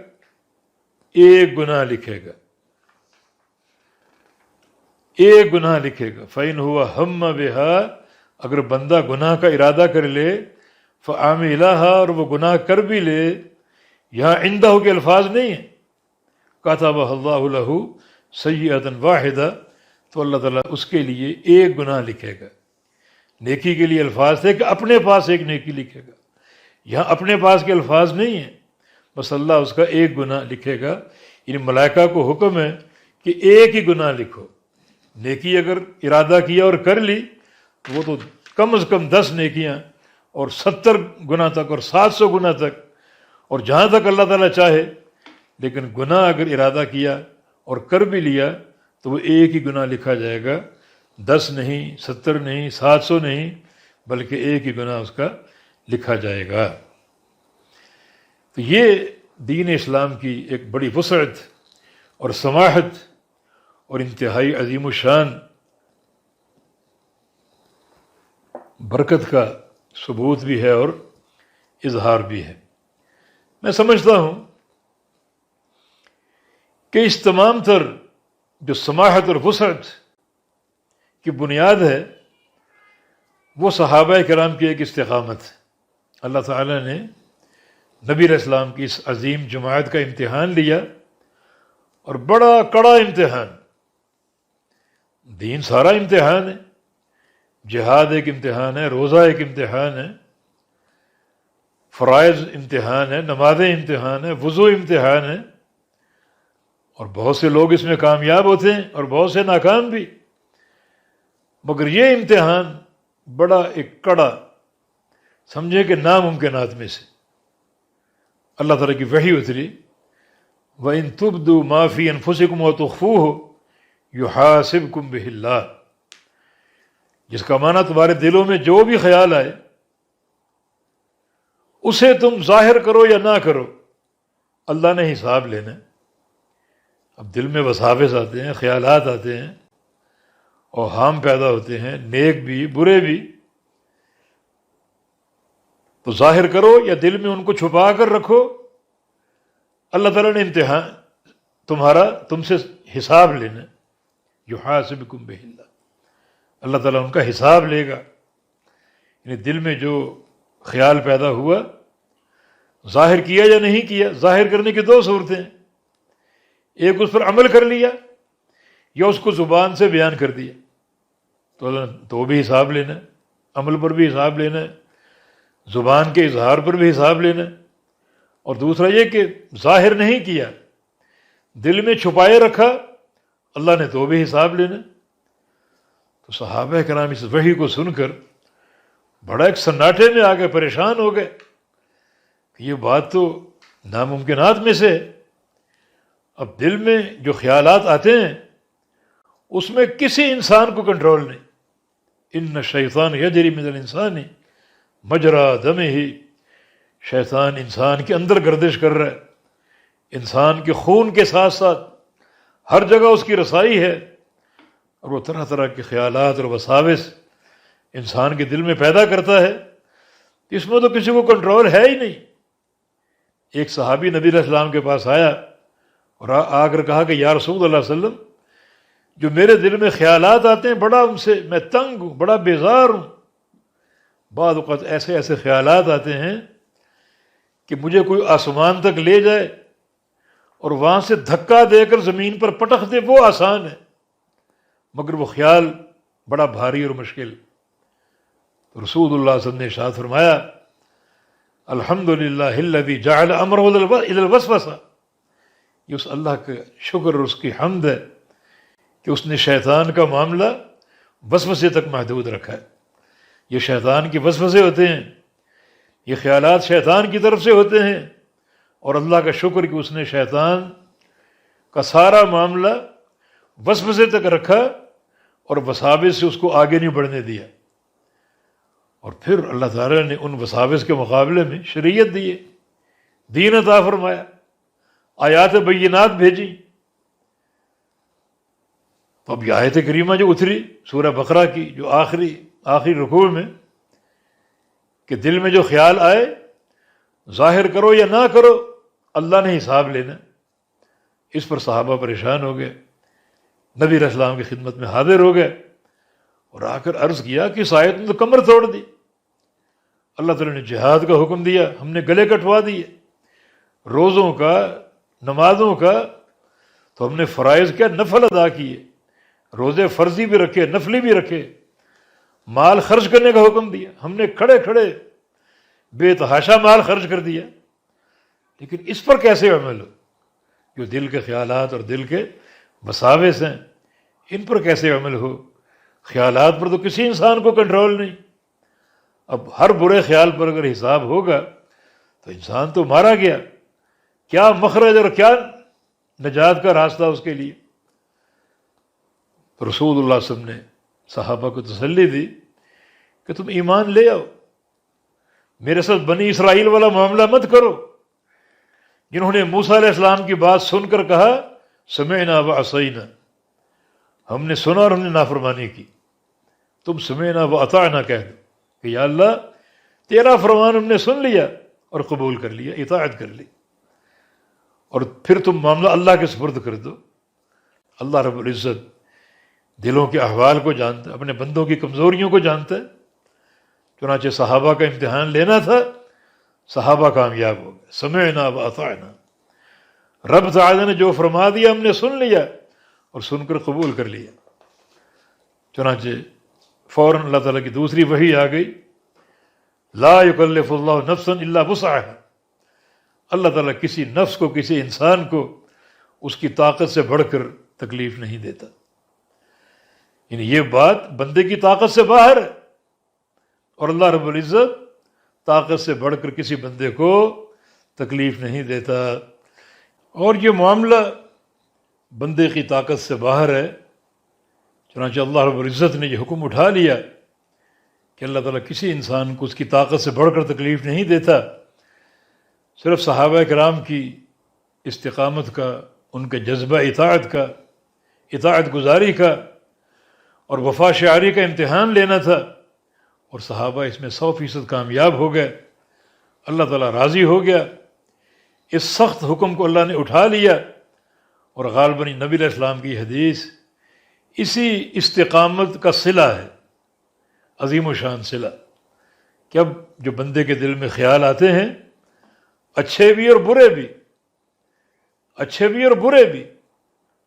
ایک گناہ لکھے گا، ایک گناہ لکھے گا۔ فَإِنْ هُوَ هَمَّ بِهَا، اگر بندہ گناہ کا ارادہ کر لے، فَعَمِلَهَا، اور وہ گناہ کر بھی لے، یہاں عندہ کے الفاظ نہیں ہیں، كَتَبَهَا اللَّهُ لَهُ سَيِّئَةً وَاحِدَةً، تو اللہ تعالیٰ اس کے لیے ایک گناہ لکھے گا۔ نیکی کے لیے الفاظ تھے کہ اپنے پاس ایک نیکی لکھے گا، یہاں اپنے پاس کے الفاظ نہیں ہیں، بس اللہ اس کا ایک گناہ لکھے گا۔ یعنی ملائکہ کو حکم ہے کہ ایک ہی گناہ لکھو۔ نیکی اگر ارادہ کیا اور کر لی تو وہ تو کم از کم 10 نیکیاں اور 70 گناہ تک اور 700 گناہ تک، اور جہاں تک اللہ تعالیٰ چاہے۔ لیکن گناہ اگر ارادہ کیا اور کر بھی لیا تو وہ ایک ہی گناہ لکھا جائے گا، 10 نہیں، 70 نہیں، 700 نہیں، بلکہ ایک ہی گناہ اس کا لکھا جائے گا۔ تو یہ دین اسلام کی ایک بڑی وسعت اور سماحت اور انتہائی عظیم الشان برکت کا ثبوت بھی ہے اور اظہار بھی ہے۔ میں سمجھتا ہوں کہ اس تمام تر جو سماحت اور وسعت کی بنیاد ہے وہ صحابہ کرام کی ایک استقامت ہے۔ اللہ تعالیٰ نے نبی علیہ السلام کی اس عظیم جماعت کا امتحان لیا، اور بڑا کڑا امتحان۔ دین سارا امتحان ہے، جہاد ایک امتحان ہے، روزہ ایک امتحان ہے، فرائض امتحان ہے، نمازیں امتحان ہے، وضو امتحان ہے، اور بہت سے لوگ اس میں کامیاب ہوتے ہیں اور بہت سے ناکام بھی۔ مگر یہ امتحان بڑا ایک کڑا، سمجھے کہ ناممکنات میں سے۔ اللہ تعالیٰ کی وحی اتری، وَإِن تُبْدُوا مَا فِي أَنفُسِكُمْ وَتُخْفُوهُ يُحَاسِبْكُم بِهِ اللَّهُ، جس کا معنی تمہارے دلوں میں جو بھی خیال آئے اسے تم ظاہر کرو یا نہ کرو، اللہ نے حساب لینا ہے۔ اب دل میں وساوس آتے ہیں، خیالات آتے ہیں، اوہام پیدا ہوتے ہیں، نیک بھی برے بھی، تو ظاہر کرو یا دل میں ان کو چھپا کر رکھو، اللہ تعالیٰ نے امتحان تم سے حساب لینا ہے۔ یحاسبکم بہ اللہ، اللہ تعالیٰ ان کا حساب لے گا۔ یعنی دل میں جو خیال پیدا ہوا، ظاہر کیا یا نہیں کیا۔ ظاہر کرنے کی 2 صورتیں ہیں، ایک اس پر عمل کر لیا یا اس کو زبان سے بیان کر دیا، تو اللہ تو بھی حساب لینا ہے، عمل پر بھی حساب لینا ہے، زبان کے اظہار پر بھی حساب لینا ہے۔ اور دوسرا یہ کہ ظاہر نہیں کیا، دل میں چھپائے رکھا، اللہ نے تو بھی حساب لینا ہے۔ تو صحابہ کرام اس وحی کو سن کر بڑا ایک سناٹے میں آ گئے، پریشان ہو گئے کہ یہ بات تو ناممکنات میں سے ہے۔ اب دل میں جو خیالات آتے ہیں اس میں کسی انسان کو کنٹرول نہیں۔ ان الشیطان یجری من الانسان مجرا دمہ، شیطان انسان کے اندر گردش کر رہا ہے، انسان کے خون کے ساتھ ساتھ ہر جگہ اس کی رسائی ہے، اور وہ طرح طرح کے خیالات اور وساوس انسان کے دل میں پیدا کرتا ہے۔ اس میں تو کسی کو کنٹرول ہے ہی نہیں۔ ایک صحابی نبی علیہ السلام کے پاس آیا اور آ کر کہا کہ یا رسول اللہ صلی اللہ علیہ وسلم، جو میرے دل میں خیالات آتے ہیں بڑا ان سے میں تنگ ہوں، بڑا بیزار ہوں. بعض اوقات ایسے ایسے خیالات آتے ہیں کہ مجھے کوئی آسمان تک لے جائے اور وہاں سے دھکا دے کر زمین پر پٹخ دے، وہ آسان ہے، مگر وہ خیال بڑا بھاری اور مشکل. رسول اللہ صلی اللہ علیہ وسلم نے ارشاد فرمایا الحمدللہ الذی جعل امرہ الی الوسوسہ، یہ اس اللہ کا شکر اور اس کی حمد ہے کہ اس نے شیطان کا معاملہ وسوسے تک محدود رکھا ہے. یہ شیطان کے وسوسے ہوتے ہیں، یہ خیالات شیطان کی طرف سے ہوتے ہیں، اور اللہ کا شکر کہ اس نے شیطان کا سارا معاملہ وسوسے تک رکھا اور وساوس سے اس کو آگے نہیں بڑھنے دیا. اور پھر اللہ تعالیٰ نے ان وساوس کے مقابلے میں شریعت دی، دین عطا فرمایا، آیات بینات بھیجی. تو اب یہ آیت کریمہ جو اتری سورہ بقرہ کی، جو آخری رکوع میں، کہ دل میں جو خیال آئے ظاہر کرو یا نہ کرو اللہ نے حساب لینا. اس پر صحابہ پریشان ہو گئے، نبی علیہ السلام کی خدمت میں حاضر ہو گئے اور آ کر عرض کیا کہ اس آیت نے تو کمر توڑ دی. اللہ تعالیٰ نے جہاد کا حکم دیا، ہم نے گلے کٹوا دیے. روزوں کا، نمازوں کا تو ہم نے فرائض کیا نفل ادا کیے، روزے فرضی بھی رکھے، نفلی بھی رکھے. مال خرچ کرنے کا حکم دیا، ہم نے کھڑے کھڑے بے تحاشا مال خرچ کر دیا. لیکن اس پر کیسے عمل ہو؟ جو دل کے خیالات اور دل کے وساوس ہیں، ان پر کیسے عمل ہو؟ خیالات پر تو کسی انسان کو کنٹرول نہیں. اب ہر برے خیال پر اگر حساب ہوگا تو انسان تو مارا گیا. کیا مخرج اور کیا نجات کا راستہ اس کے لیے؟ تو رسول اللہ صلی اللہ علیہ وسلم نے صحابہ کو تسلی دی کہ تم ایمان لے آؤ، میرے ساتھ بنی اسرائیل والا معاملہ مت کرو، جنہوں نے موسیٰ علیہ السلام کی بات سن کر کہا سمعنا وعصینا، ہم نے سنا اور ہم نے نافرمانی کی. تم سمعنا واطعنا کہہ دو کہ یا اللہ تیرا فرمان ہم نے سن لیا اور قبول کر لیا، اطاعت کر لی. اور پھر تم معاملہ اللہ کے سپرد کر دو. اللہ رب العزت دلوں کے احوال کو جانتا ہے، اپنے بندوں کی کمزوریوں کو جانتا ہے. چنانچہ صحابہ کا امتحان لینا تھا، صحابہ کامیاب ہو گئے. سمعنا واطعنا، رب تعالی نے جو فرما دیا ہم نے سن لیا اور سن کر قبول کر لیا. چنانچہ فوراً اللہ تعالیٰ کی دوسری وحی آ گئی، لا یکلف اللہ نفسا الا وسعها. اللہ تعالیٰ کسی نفس کو، کسی انسان کو اس کی طاقت سے بڑھ کر تکلیف نہیں دیتا. یعنی یہ بات بندے کی طاقت سے باہر ہے، اور اللہ رب العزت طاقت سے بڑھ کر کسی بندے کو تکلیف نہیں دیتا. اور یہ معاملہ بندے کی طاقت سے باہر ہے، چنانچہ اللہ رب العزت نے یہ حکم اٹھا لیا کہ اللہ تعالیٰ کسی انسان کو اس کی طاقت سے بڑھ کر تکلیف نہیں دیتا. صرف صحابہ کرام کی استقامت کا، ان کے جذبہ اطاعت کا، اطاعت گزاری کا اور وفا شعاری کا امتحان لینا تھا، اور صحابہ اس میں 100% کامیاب ہو گئے. اللہ تعالیٰ راضی ہو گیا. اس سخت حکم کو اللہ نے اٹھا لیا، اور غالباً نبی علیہ السلام کی حدیث اسی استقامت کا صلہ ہے، عظیم و شان صلہ، کہ اب جو بندے کے دل میں خیال آتے ہیں، اچھے بھی اور برے بھی، اچھے بھی اور برے بھی،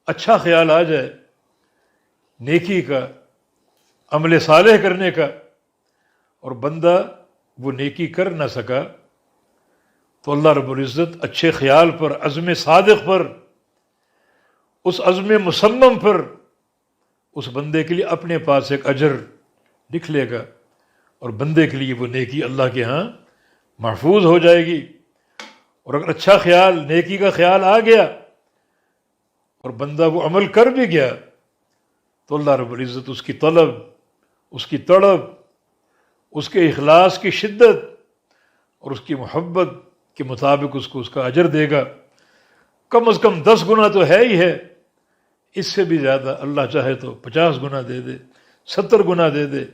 اچھا خیال آ جائے نیکی کا، عمل صالح کرنے کا، اور بندہ وہ نیکی کر نہ سکا، تو اللہ رب العزت اچھے خیال پر، عزم صادق پر، اس عزم مصمم پر اس بندے کے لیے اپنے پاس ایک اجر لکھ لے گا، اور بندے کے لیے وہ نیکی اللہ کے ہاں محفوظ ہو جائے گی. اور اگر اچھا خیال، نیکی کا خیال آ گیا اور بندہ وہ عمل کر بھی گیا، تو اللہ رب العزت اس کی طلب، اس کی تڑپ، اس کے اخلاص کی شدت اور اس کی محبت کے مطابق اس کو اس کا اجر دے گا. کم از کم 10 گنا تو ہے ہی ہے، اس سے بھی زیادہ اللہ چاہے تو 50 گنا دے دے، 70 گنا دے دے،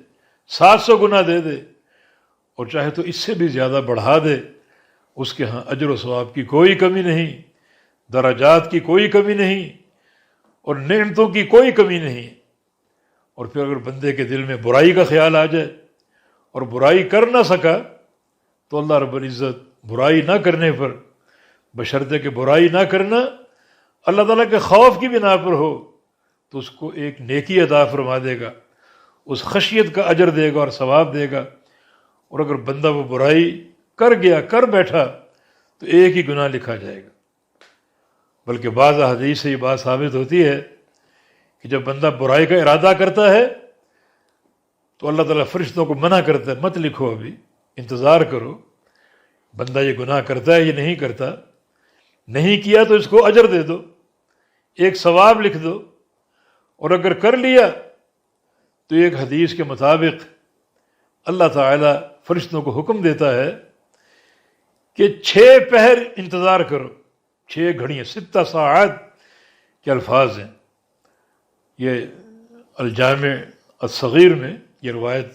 700 گنا دے دے، اور چاہے تو اس سے بھی زیادہ بڑھا دے. اس کے ہاں اجر و ثواب کی کوئی کمی نہیں، درجات کی کوئی کمی نہیں، اور نعمتوں کی کوئی کمی نہیں ہے۔ اور پھر اگر بندے کے دل میں برائی کا خیال آ جائے اور برائی کر نہ سکا تو اللہ رب العزت برائی نہ کرنے پر، بشرطے کہ برائی نہ کرنا اللہ تعالیٰ کے خوف کی بنا پر ہو، تو اس کو ایک نیکی عطا فرما دے گا، اس خشیت کا اجر دے گا اور ثواب دے گا۔ اور اگر بندہ وہ برائی کر بیٹھا تو ایک ہی گناہ لکھا جائے گا۔ بلکہ بعض احادیث سے یہ بات ثابت ہوتی ہے کہ جب بندہ برائی کا ارادہ کرتا ہے تو اللہ تعالیٰ فرشتوں کو منع کرتا ہے، مت لکھو، ابھی انتظار کرو، بندہ یہ گناہ کرتا ہے یہ نہیں کرتا، نہیں کیا تو اس کو اجر دے دو، ایک ثواب لکھ دو، اور اگر کر لیا تو ایک حدیث کے مطابق اللہ تعالیٰ فرشتوں کو حکم دیتا ہے کہ 6 پہر انتظار کرو، 6 گھڑیاں، 6 ساعات کے الفاظ ہیں۔ یہ الجامع الصغیر میں یہ روایت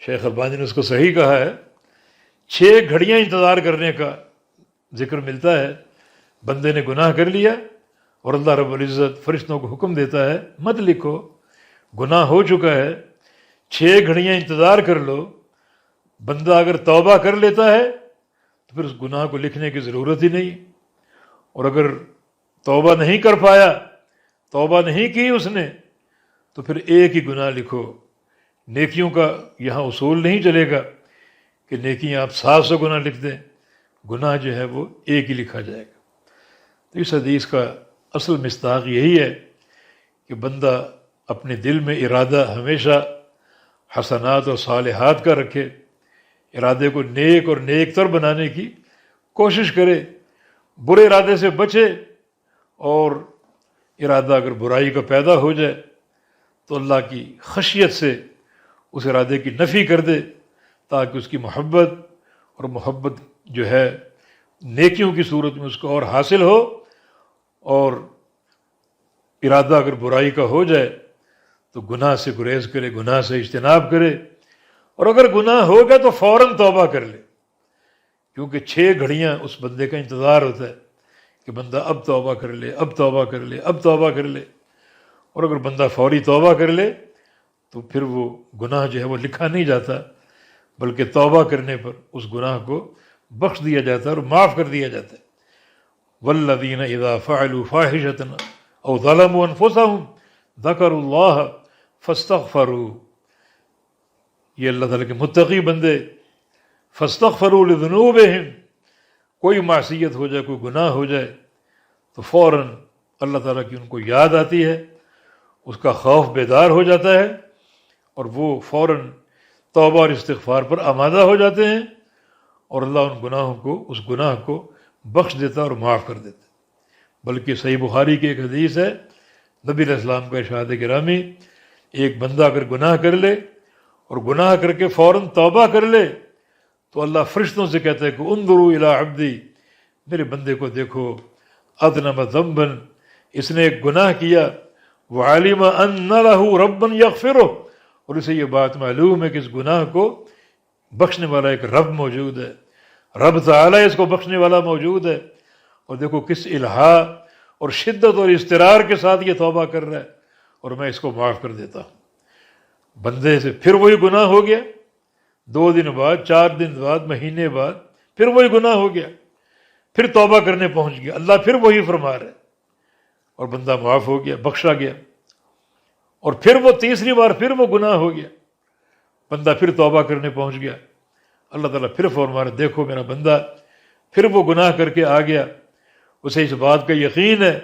شیخ البانی نے اس کو صحیح کہا ہے، 6 گھڑیاں انتظار کرنے کا ذکر ملتا ہے۔ بندے نے گناہ کر لیا اور اللہ رب العزت فرشتوں کو حکم دیتا ہے مت لکھو، گناہ ہو چکا ہے، 6 گھڑیاں انتظار کر لو۔ بندہ اگر توبہ کر لیتا ہے تو پھر اس گناہ کو لکھنے کی ضرورت ہی نہیں، اور اگر توبہ نہیں کر پایا، توبہ نہیں کی اس نے، تو پھر ایک ہی گناہ لکھو۔ نیکیوں کا یہاں اصول نہیں چلے گا کہ نیکیاں آپ 700 گناہ لکھ دیں، گناہ جو ہے وہ ایک ہی لکھا جائے گا۔ تو اس حدیث کا اصل مصداق یہی ہے کہ بندہ اپنے دل میں ارادہ ہمیشہ حسنات اور صالحات کا رکھے، ارادے کو نیک اور نیک تر بنانے کی کوشش کرے، برے ارادے سے بچے، اور ارادہ اگر برائی کا پیدا ہو جائے تو اللہ کی خشیت سے اس ارادے کی نفی کر دے، تاکہ اس کی محبت، اور محبت جو ہے نیکیوں کی صورت میں اس کو اور حاصل ہو، اور ارادہ اگر برائی کا ہو جائے تو گناہ سے گریز کرے، گناہ سے اجتناب کرے، اور اگر گناہ ہوگا تو فوراً توبہ کر لے، کیونکہ 6 گھڑیاں اس بندے کا انتظار ہوتا ہے کہ بندہ اب توبہ کر لے، اب توبہ کر لے، اب توبہ کر لے۔ اور اگر بندہ فوری توبہ کر لے تو پھر وہ گناہ جو ہے وہ لکھا نہیں جاتا، بلکہ توبہ کرنے پر اس گناہ کو بخش دیا جاتا ہے اور معاف کر دیا جاتا ہے۔ والذین اذا فعلوا فاحشۃ او ظلموا انفسهم ذکروا اللہ فاستغفروا، یہ اللہ تعالیٰ کے متقی بندے، فاستغفروا لذنوبہم، کوئی معصیت ہو جائے، کوئی گناہ ہو جائے تو فوراً اللہ تعالیٰ کی ان کو یاد آتی ہے، اس کا خوف بیدار ہو جاتا ہے، اور وہ فوراً توبہ اور استغفار پر آمادہ ہو جاتے ہیں، اور اللہ ان گناہوں کو، اس گناہ کو بخش دیتا اور معاف کر دیتا۔ بلکہ صحیح بخاری کی ایک حدیث ہے، نبی علیہ السلام کا ارشاد گرامی، ایک بندہ اگر گناہ کر لے اور گناہ کر کے فوراً توبہ کر لے تو اللہ فرشتوں سے کہتا ہے کہ انظروا الی عبدی، میرے بندے کو دیکھو، اذنب ذنبا، اس نے ایک گناہ کیا، وعلم ان لہ ربا یغفرہ، اور اسے یہ بات معلوم ہے کہ اس گناہ کو بخشنے والا ایک رب موجود ہے، رب تعالیٰ اس کو بخشنے والا موجود ہے۔ اور دیکھو کس الہا اور شدت اور اضطرار کے ساتھ یہ توبہ کر رہا ہے، اور میں اس کو معاف کر دیتا ہوں۔ بندے سے پھر وہی گناہ ہو گیا، 2 دن بعد، 4 دن بعد، مہینے بعد پھر وہی گناہ ہو گیا، پھر توبہ کرنے پہنچ گیا، اللہ پھر وہی فرما رہا ہے، اور بندہ معاف ہو گیا، بخشا گیا۔ اور پھر وہ تیسری بار پھر وہ گناہ ہو گیا، بندہ پھر توبہ کرنے پہنچ گیا، اللہ تعالیٰ پھر فرما رہا، دیکھو میرا بندہ پھر وہ گناہ کر کے آ گیا، اسے اس بات کا یقین ہے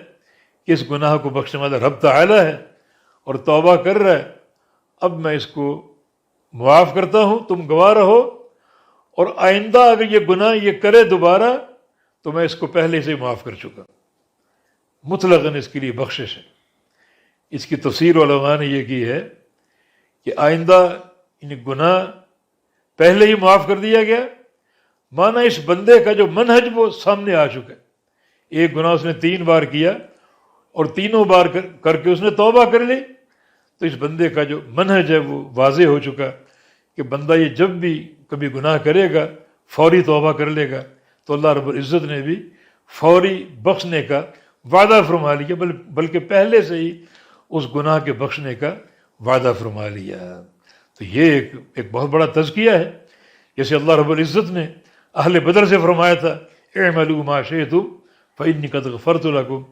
کہ اس گناہ کو بخشنے والا رب تعالیٰ ہے، اور توبہ کر رہا ہے، اب میں اس کو معاف کرتا ہوں، تم گواہ رہو، اور آئندہ اگر یہ گناہ یہ کرے دوبارہ تو میں اس کو پہلے سے معاف کر چکا، مطلقاً اس کے لیے بخشش ہے۔ اس کی تفسیر علماء نے یہ کی ہے کہ آئندہ ان گناہ پہلے ہی معاف کر دیا گیا، مانا اس بندے کا جو منہج وہ سامنے آ چکا ہے، ایک گناہ اس نے 3 بار کیا اور تینوں بار کر کے اس نے توبہ کر لی، تو اس بندے کا جو منہج ہے وہ واضح ہو چکا کہ بندہ یہ جب بھی کبھی گناہ کرے گا فوری توبہ کر لے گا، تو اللہ رب العزت نے بھی فوری بخشنے کا وعدہ فرما لیا، بلکہ پہلے سے ہی اس گناہ کے بخشنے کا وعدہ فرما لیا۔ تو یہ ایک بہت بڑا تزکیہ ہے، جیسے اللہ رب العزت نے اہل بدر سے فرمایا تھا اعملوا ما شئتم فإنی قد غفرت لکم،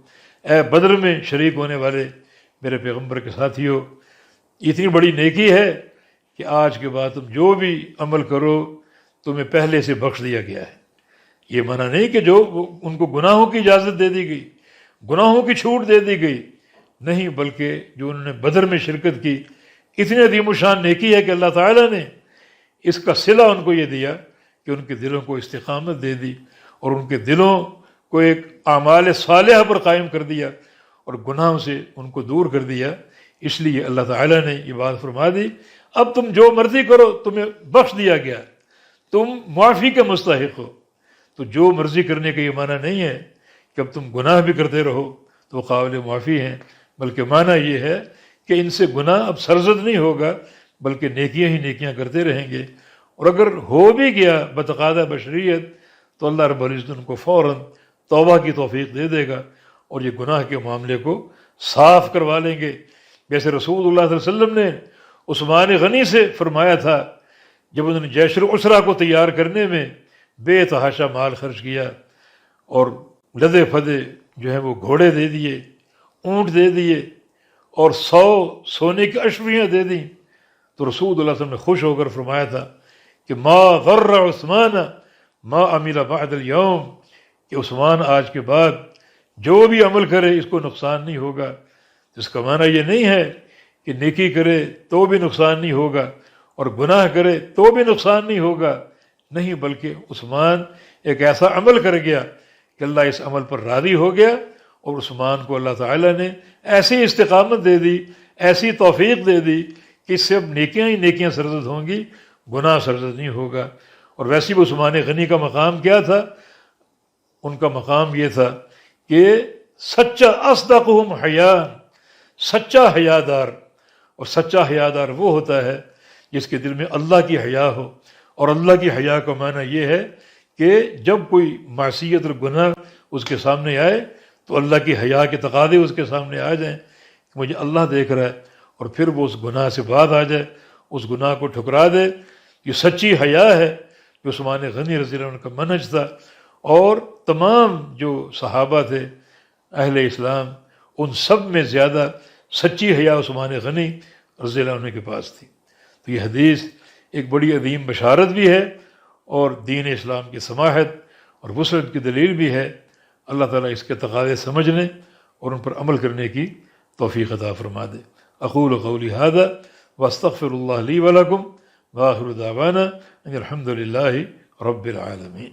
اے بدر میں شریک ہونے والے میرے پیغمبر کے ساتھیوں، اتنی بڑی نیکی ہے کہ آج کے بعد تم جو بھی عمل کرو تمہیں پہلے سے بخش دیا گیا ہے۔ یہ منع نہیں کہ جو ان کو گناہوں کی اجازت دے دی گئی، گناہوں کی چھوٹ دے دی گئی، نہیں، بلکہ جو انہوں نے بدر میں شرکت کی، اتنی عظیم الشان نیکی ہے کہ اللہ تعالیٰ نے اس کا صلہ ان کو یہ دیا کہ ان کے دلوں کو استقامت دے دی اور ان کے دلوں کو ایک اعمال صالحہ پر قائم کر دیا اور گناہوں سے ان کو دور کر دیا۔ اس لیے اللہ تعالیٰ نے یہ بات فرما دی، اب تم جو مرضی کرو تمہیں بخش دیا گیا، تم معافی کے مستحق ہو۔ تو جو مرضی کرنے کا یہ معنی نہیں ہے کہ اب تم گناہ بھی کرتے رہو تو قابل معافی ہیں، بلکہ معنی یہ ہے کہ ان سے گناہ اب سرزد نہیں ہوگا، بلکہ نیکیاں ہی نیکیاں کرتے رہیں گے، اور اگر ہو بھی گیا بتقاضۂ بشریت تو اللہ رب العزت ان کو فوراً توبہ کی توفیق دے دے گا اور یہ گناہ کے معاملے کو صاف کروا لیں گے۔ جیسے رسول اللہ صلی اللہ علیہ وسلم نے عثمان غنی سے فرمایا تھا، جب انہوں نے جیش العسرہ کو تیار کرنے میں بے تحاشا مال خرچ کیا اور لدے پھدے جو ہیں وہ گھوڑے دے دیے، اونٹ دے دیے اور 100 سونے کی اشویاں دے دیں، تو رسول اللہ صلی اللہ علیہ وسلم نے خوش ہو کر فرمایا تھا کہ ما غر عثمان ما عمل بعد اليوم، کہ عثمان آج کے بعد جو بھی عمل کرے اس کو نقصان نہیں ہوگا۔ اس کا معنی یہ نہیں ہے کہ نیکی کرے تو بھی نقصان نہیں ہوگا اور گناہ کرے تو بھی نقصان نہیں ہوگا، نہیں، بلکہ عثمان ایک ایسا عمل کر گیا کہ اللہ اس عمل پر راضی ہو گیا اور عثمان کو اللہ تعالیٰ نے ایسی استقامت دے دی، ایسی توفیق دے دی کہ اس سے اب نیکیاں ہی نیکیاں سرزد ہوں گی، گناہ سرزد نہیں ہوگا۔ اور ویسے بھی عثمان غنی کا مقام کیا تھا؟ ان کا مقام یہ تھا کہ سچا اصدقہم حیاء، سچا حیادار، اور سچا حیادار وہ ہوتا ہے جس کے دل میں اللہ کی حیا ہو، اور اللہ کی حیا کا معنی یہ ہے کہ جب کوئی معصیت اور گناہ اس کے سامنے آئے تو اللہ کی حیا کے تقاضے اس کے سامنے آ جائیں کہ مجھے اللہ دیکھ رہا ہے، اور پھر وہ اس گناہ سے باز آ جائے، اس گناہ کو ٹھکرا دے۔ یہ سچی حیا ہے جو عثمان غنی رضی اللہ عنہ کا منہج تھا، اور تمام جو صحابہ تھے اہل اسلام ان سب میں زیادہ سچی حیا عثمان غنی رضی اللہ عنہ کے پاس تھی۔ تو یہ حدیث ایک بڑی عظیم بشارت بھی ہے اور دین اسلام کی سماحت اور وسعت کی دلیل بھی ہے۔ اللہ تعالیٰ اس کے تقاضے سمجھنے اور ان پر عمل کرنے کی توفیق عطا فرما دے۔ اقول قولی ھذا واستغفر اللہ لی ولکم وآخر دعوانا ان الحمد للہ رب العالمین۔